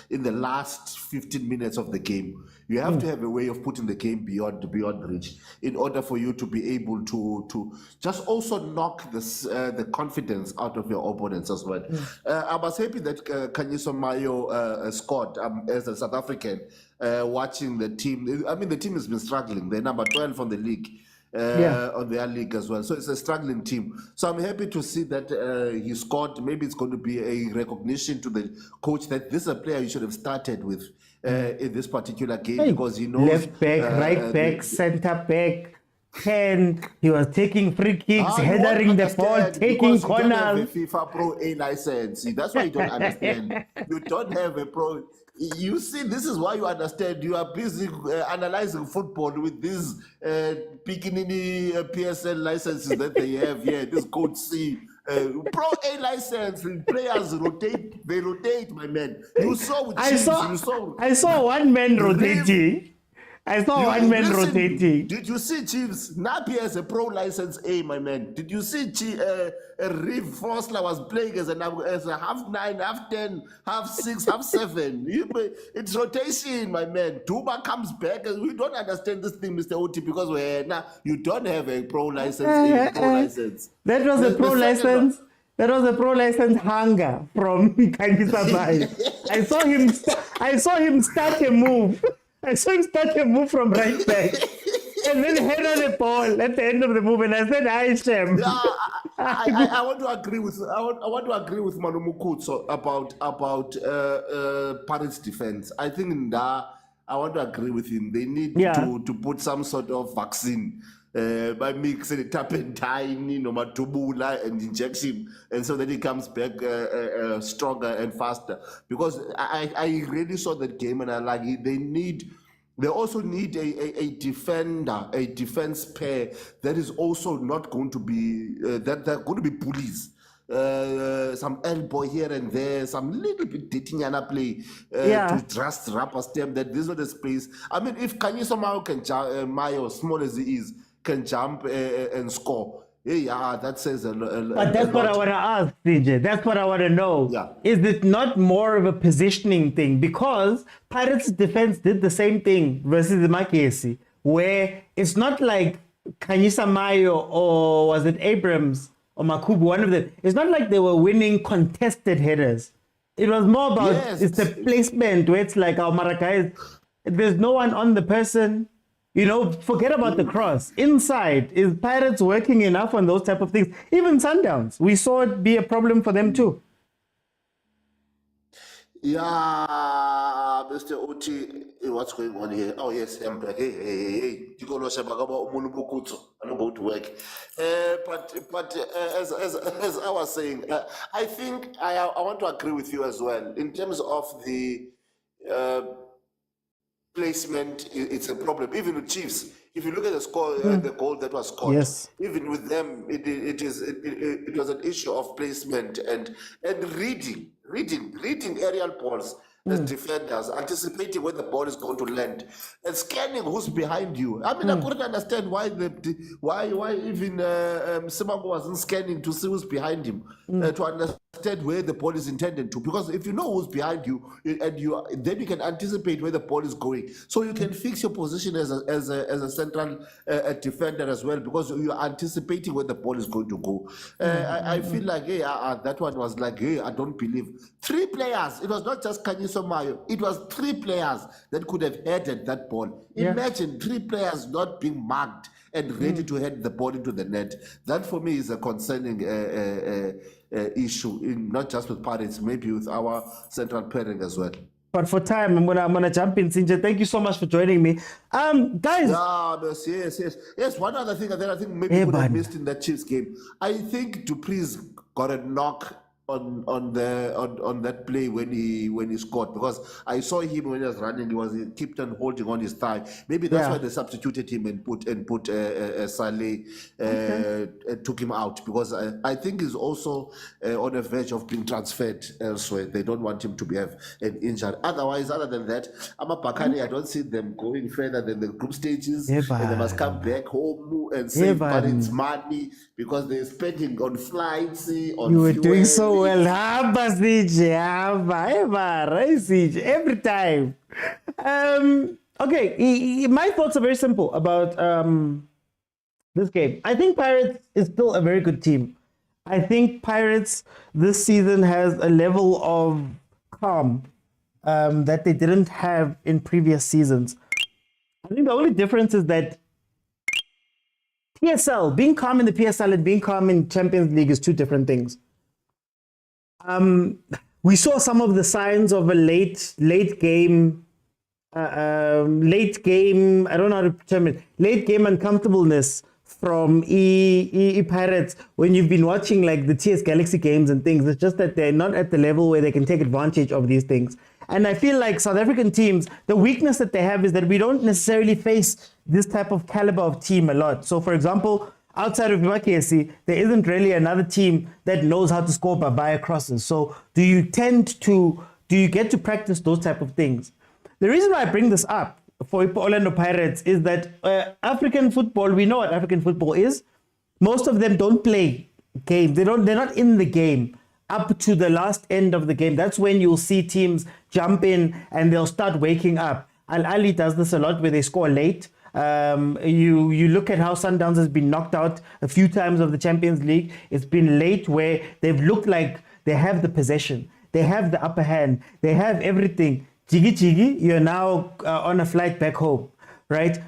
in the last 15 minutes of the game. You have to have a way of putting the game beyond the reach in order for you to be able to just also knock the confidence out of your opponents as well. I was happy that Kaizer Mayo scored as a South African watching the team. I mean, the team has been struggling. They're number 12 on the league. On their league as well. So it's a struggling team. So I'm happy to see that he scored. Maybe it's going to be a recognition to the coach that this is a player you should have started with in this particular game, because he knows left back, right back, centre back. He was taking free kicks, headering the ball, taking corners. You don't have a FIFA Pro A license. See, that's why you don't understand. You don't have a pro. You see, this is why you understand. You are busy analyzing football with these Pikinini PSL licenses that they have here. This Code C. Pro A license, players rotate, they rotate, my man. You saw with Chiefs, I saw one man rotating. Rotating. Did you see Chiefs? Napi has a pro license A, my man. Did you see Reeve Forsler was playing as a half 9, half 10, half 6, half 7? It's rotation, my man. Duba comes back, and we don't understand this thing, Mr. Oti, because you don't have a pro license A, pro license. That was a pro license. That was a pro license hunger from Kaizer Chiefs. I saw him start a move. I saw him start a move from right back and then head on the ball at the end of the move, and I said, "I Shem." I want to agree with Manu Mukutso about Paris defense. I think I want to agree with him. They need to put some sort of vaccine by mixing turpentine, matubula and injection, and so that he comes back stronger and faster. Because I really saw that game, and I like it. They also need a defender, a defense pair that is also not going to be that they're going to be bullies. Some elbow here and there, some little bit Titiana play to just rubber stamp that this is not the space. I mean, if Kaizer Mayo can Mayo, small as he is, can jump and score. That says a lot. But that's what I want to ask, CJ. That's what I want to know. Is it not more of a positioning thing? Because Pirates' defense did the same thing versus the Makesi, where it's not like Kaizer Mayo or was it Abrams or Makubu, one of them. It's not like they were winning contested headers. It was more about it's the placement where it's like our Marakai, there's no one on the person. Forget about the cross. Inside, is Pirates working enough on those type of things? Even Sundowns, we saw it be a problem for them too. Yeah, Mr. Oti, what's going on here? Oh yes, I'm back. Hey. I'm going to work. But as I was saying, I think I want to agree with you as well in terms of the placement. It's a problem. Even with Chiefs, if you look at the score, the goal that was scored, even with them, it was an issue of placement and reading aerial balls as defenders, anticipating where the ball is going to land, and scanning who's behind you. I mean, I couldn't understand why even Simango wasn't scanning to see who's behind him to understand where the ball is intended to, because if you know who's behind you and then you can anticipate where the ball is going, so you can fix your position as a central defender as well, because you're anticipating where the ball is going to go. I feel like that one was like, I don't believe 3 players. It was not just Khanye Somayo, it was 3 players that could have headed that ball. Imagine 3 players not being marked and ready to head the ball into the net. That for me is a concerning issue, not just with Pirates, maybe with our central pairing as well. But for time, I'm gonna jump in, Sinja. Thank you so much for joining me. Guys. Yes. One other thing that I think maybe we would have missed in that Chiefs game. I think Dupree's got a knock on that play when he scored, because I saw him when he was running, he kept on holding on his thigh. Maybe that's why they substituted him and put Saleh took him out, because I think he's also on a verge of being transferred elsewhere. They don't want him to have an injury. Otherwise, other than that, I'm a Bakani. I don't see them going further than the group stages, and they must come back home and save parents money, because they're spending on flights, on you were fuel. doing so well. Every time. Okay, my thoughts are very simple about this game. I think Pirates is still a very good team. I think Pirates this season has a level of calm that they didn't have in previous seasons. I think the only difference is that PSL, being calm in the PSL and being calm in Champions League is 2 different things. We saw some of the signs of a late game, I don't know how to term it, late game uncomfortableness from Pirates when you've been watching like the TS Galaxy games and things. It's just that they're not at the level where they can take advantage of these things. And I feel like South African teams, the weakness that they have is that we don't necessarily face this type of caliber of team a lot. So, for example, outside of Vilakazi, there isn't really another team that knows how to score by crosses. So, do you get to practice those type of things? The reason why I bring this up for Orlando Pirates is that African football, we know what African football is. Most of them don't play games. They're not in the game up to the last end of the game. That's when you'll see teams jump in and they'll start waking up. Ahly does this a lot where they score late. You look at how Sundowns has been knocked out a few times of the Champions League. It's been late where they've looked like they have the possession. They have the upper hand. They have everything. Jiggy, you're now on a flight back home, right?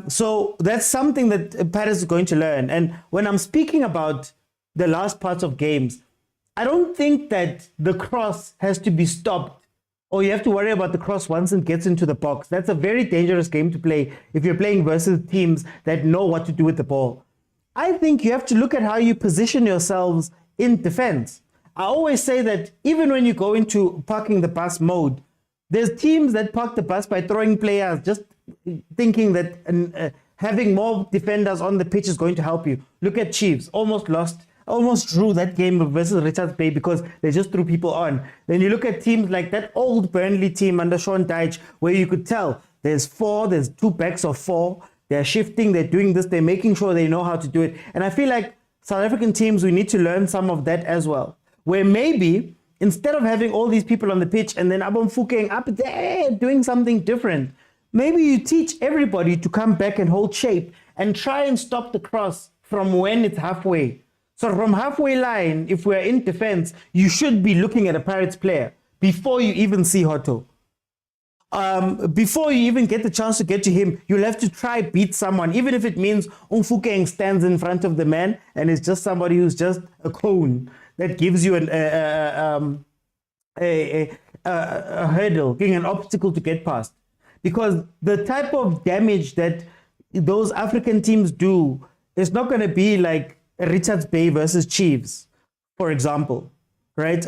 So that's something that Paris is going to learn. And when I'm speaking about the last parts of games, I don't think that the cross has to be stopped, or you have to worry about the cross once it gets into the box. That's a very dangerous game to play if you're playing versus teams that know what to do with the ball. I think you have to look at how you position yourselves in defense. I always say that even when you go into parking the bus mode, there's teams that park the bus by throwing players, just thinking that having more defenders on the pitch is going to help you. Look at Chiefs, almost drew that game versus Richards Bay because they just threw people on. Then you look at teams like that old Burnley team under Sean Dyche, where you could tell there's 2 backs of 4. They're shifting, they're doing this, they're making sure they know how to do it. And I feel like South African teams, we need to learn some of that as well. Where maybe instead of having all these people on the pitch and then Abomfukeng up there doing something different, maybe you teach everybody to come back and hold shape and try and stop the cross from when it's halfway. So from halfway line, if we're in defense, you should be looking at a Pirates player before you even see Hotto. Before you even get the chance to get to him, you'll have to try beat someone, even if it means Umfukeng stands in front of the man and is just somebody who's just a cone that gives you a hurdle, giving an obstacle to get past. Because the type of damage that those African teams do is not going to be like Richards Bay versus Chiefs, for example, right?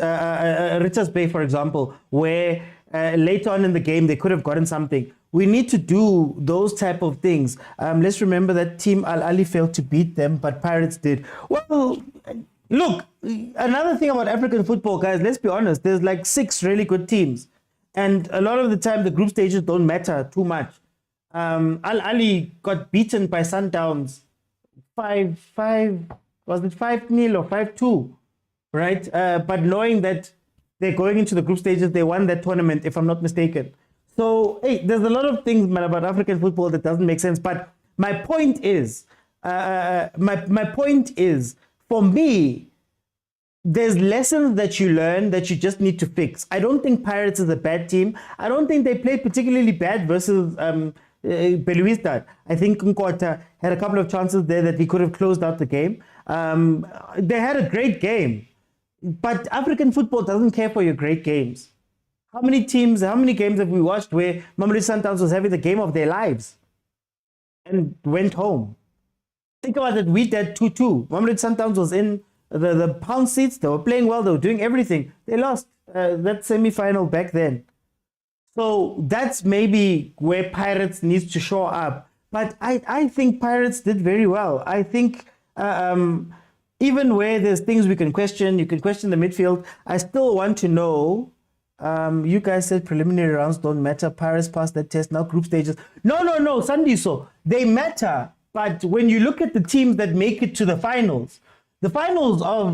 Richards Bay, for example, where later on in the game they could have gotten something. We need to do those type of things. Let's remember that team Ahly failed to beat them, but Pirates did. Well, look, another thing about African football, guys, let's be honest, there's like 6 really good teams. And a lot of the time, the group stages don't matter too much. Ahly got beaten by Sundowns 5-0 or 5-2? right? But knowing that they're going into the group stages, they won that tournament, if I'm not mistaken. So, hey, there's a lot of things, man, about African football that doesn't make sense. But my point is, for me, there's lessons that you learn that you just need to fix. I don't think Pirates is a bad team. I don't think they played particularly bad versus Belouizdad. I think Nkota had a couple of chances there that he could have closed out the game. They had a great game. But African football doesn't care for your great games. How many games have we watched where Mamelodi Sundowns was having the game of their lives and went home? Think about it, we did 2-2. Mamelodi Sundowns was in the pound seats. They were playing well. They were doing everything. They lost that semi-final back then. So that's maybe where Pirates needs to show up. But I think Pirates did very well. I think even where there's things we can question, you can question the midfield. I still want to know, you guys said preliminary rounds don't matter. Pirates passed that test, now group stages. No, Sandiso, they matter. But when you look at the teams that make it to the finals of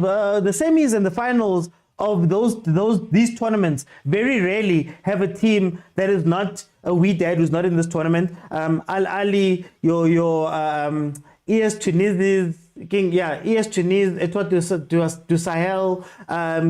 the semis and the finals of these tournaments very rarely have a team that is not a Wydad who's not in this tournament. Ahly, your ES Tunis, ES Tunis, Etoile du Sahel,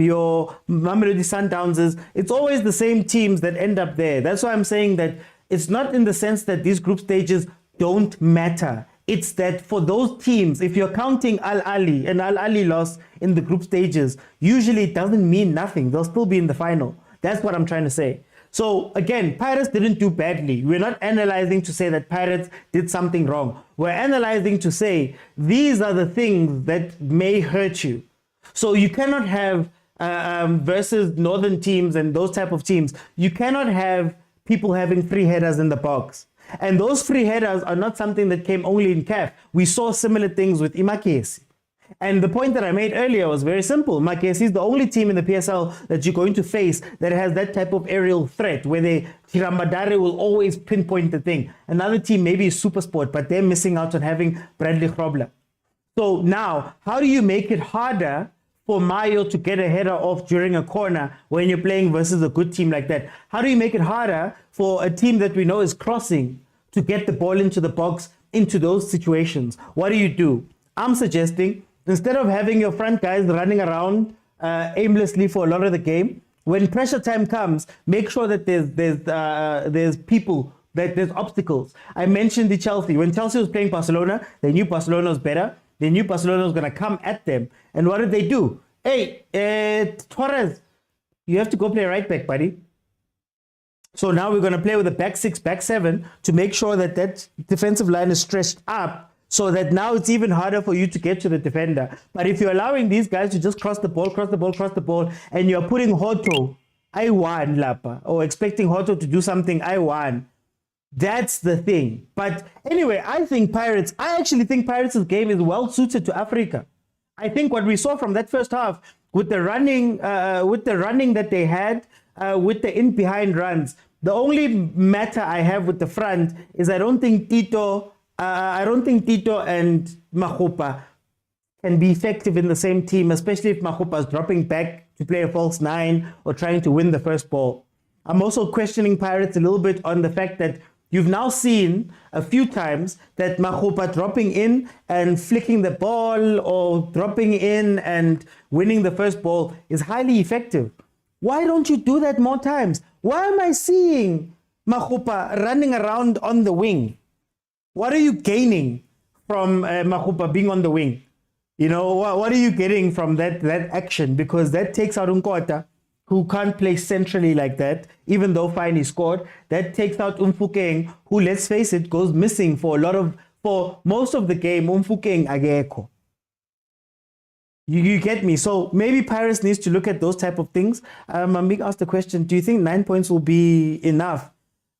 your Mamelodi Sundowns. It's always the same teams that end up there. That's why I'm saying that it's not in the sense that these group stages don't matter. It's that for those teams, if you're counting Ahly and Ahly lost in the group stages, usually it doesn't mean nothing. They'll still be in the final. That's what I'm trying to say. So again, Pirates didn't do badly. We're not analyzing to say that Pirates did something wrong. We're analyzing to say these are the things that may hurt you. So you cannot have versus northern teams and those type of teams, you cannot have people having free headers in the box. And those free headers are not something that came only in CAF. We saw similar things with Imakesi. And the point that I made earlier was very simple. Makesi is the only team in the PSL that you're going to face that has that type of aerial threat where Tiramadare will always pinpoint the thing. Another team maybe is Supersport, but they're missing out on having Bradley Grobler. So now, how do you make it harder for Mayo to get a header off during a corner when you're playing versus a good team like that? How do you make it harder for a team that we know is crossing to get the ball into the box into those situations? What do? I'm suggesting instead of having your front guys running around aimlessly for a lot of the game, when pressure time comes, make sure that there's people, that there's obstacles. I mentioned the Chelsea. When Chelsea was playing Barcelona, they knew Barcelona was better. They knew Barcelona was going to come at them. And what did they do? Hey, Torres, you have to go play right back, buddy. So now we're going to play with a back six, back seven to make sure that that defensive line is stretched up so that now it's even harder for you to get to the defender. But if you're allowing these guys to just cross the ball, and you're putting Hoto, I won, Lapa, or expecting Hoto to do something, I won. That's the thing. But anyway, I actually think Pirates' game is well suited to Africa. I think what we saw from that first half with the running that they had, with the in-behind runs, the only matter I have with the front is I don't think Tito and Makgopa can be effective in the same team, especially if Makgopa is dropping back to play a false nine or trying to win the first ball. I'm also questioning Pirates a little bit on the fact that you've now seen a few times that Makgopa dropping in and flicking the ball or dropping in and winning the first ball is highly effective. Why don't you do that more times? Why am I seeing Makgopa running around on the wing? What are you gaining from Makgopa being on the wing? You know, what are you getting from that action? Because that takes out Nkota, who can't play centrally like that, even though Fine scored. That takes out Mfukeng, who, let's face it, goes missing for most of the game. Mfukeng ageko. You get me? So maybe Pirates needs to look at those type of things. Mamik asked the question, do you think 9 points will be enough?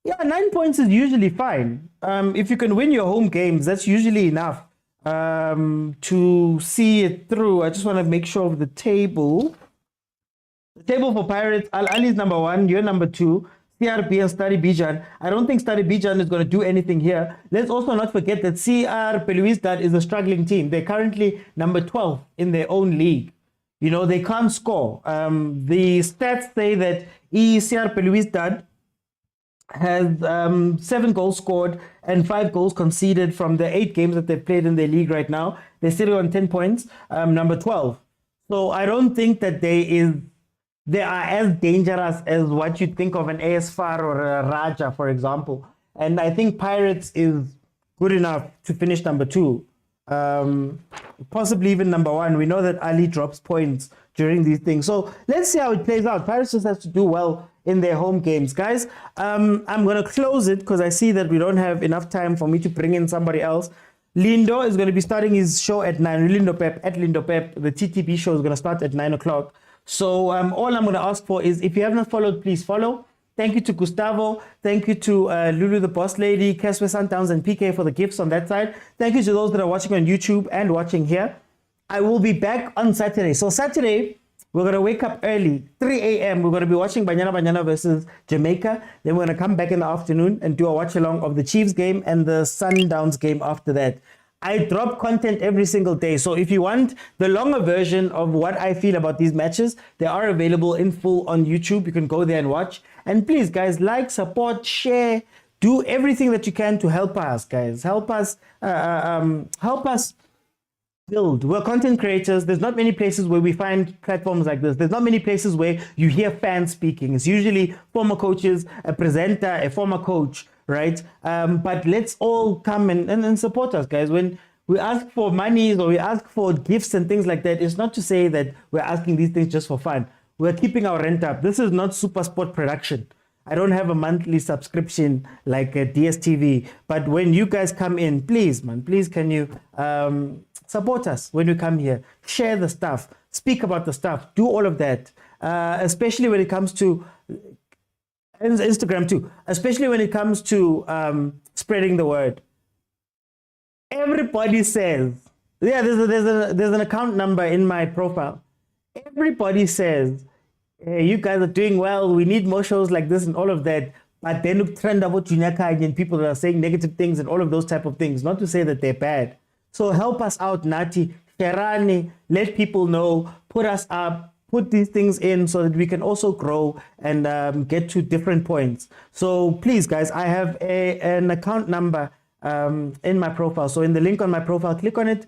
Yeah, 9 points is usually fine. If you can win your home games, that's usually enough to see it through. I just want to make sure of the table. The table for Pirates, Ahly is number 1, you're number 2, CRB and Stade Bijan. I don't think Stade Bijan is going to do anything here. Let's also not forget that CR Belouizdad is a struggling team. They're currently number 12 in their own league. You know, they can't score. The stats say that CR Belouizdad has 7 goals scored and 5 goals conceded from the 8 games that they've played in their league right now. They're sitting on 10 points, number 12. So I don't think that they are as dangerous as what you think of an AS FAR or a Raja, for example. And I think Pirates is good enough to finish number 2. Possibly even number 1. We know that Ahly drops points during these things. So let's see how it plays out. Paris just has to do well in their home games. Guys, I'm going to close it because I see that we don't have enough time for me to bring in somebody else. Lindo is going to be starting his show at 9. Lindo Pep, at Lindo Pep. The TTP show is going to start at 9 o'clock. So all I'm going to ask for is if you have not followed, please follow. Thank you to Gustavo. Thank you to Lulu the Boss Lady, Keswe Sundowns, and PK for the gifts on that side. Thank you to those that are watching on YouTube and watching here. I will be back on Saturday. So Saturday, we're going to wake up early, 3 a.m. We're going to be watching Banyana versus Jamaica. Then we're going to come back in the afternoon and do a watch along of the Chiefs game and the Sundowns game after that. I drop content every single day. So if you want the longer version of what I feel about these matches, they are available in full on YouTube. You can go there and watch. And please, guys, like, support, share, do everything that you can to help us, guys. Help us build. We're content creators. There's not many places where we find platforms like this. There's not many places where you hear fans speaking. It's usually former coaches, a presenter, a former coach, right? But let's all come and support us, guys. When we ask for money or we ask for gifts and things like that, it's not to say that we're asking these things just for fun. We're keeping our rent up. This is not super sport production. I don't have a monthly subscription like a DSTV. But when you guys come in, please, man, please can you support us when you come here. Share the stuff. Speak about the stuff. Do all of that. Especially when it comes to Instagram too. Especially when it comes to spreading the word. Everybody says, yeah, there's an account number in my profile. Everybody says, hey, you guys are doing well. We need more shows like this and all of that. But then look trend about junior and people that are saying negative things and all of those type of things. Not to say that they're bad. So help us out, Nati, Sherani. Let people know. Put us up. Put these things in so that we can also grow and get to different points. So please, guys, I have an account number in my profile. So in the link on my profile, click on it.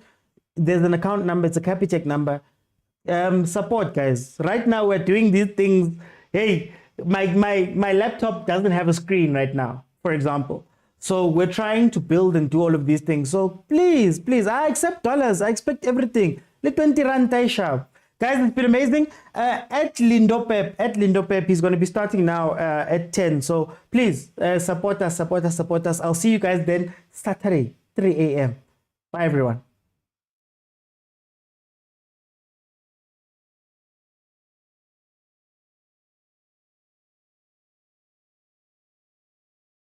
There's an account number. It's a Capitec number. Support, guys. Right now we're doing these things. Hey, my laptop doesn't have a screen right now, for example. So we're trying to build and do all of these things. So please, I accept dollars. I expect everything. Let 20 rand Taisha. Guys, it's been amazing. At Lindo Pep, he's going to be starting now at 10. So please support us. I'll see you guys then Saturday, 3 a.m. Bye, everyone.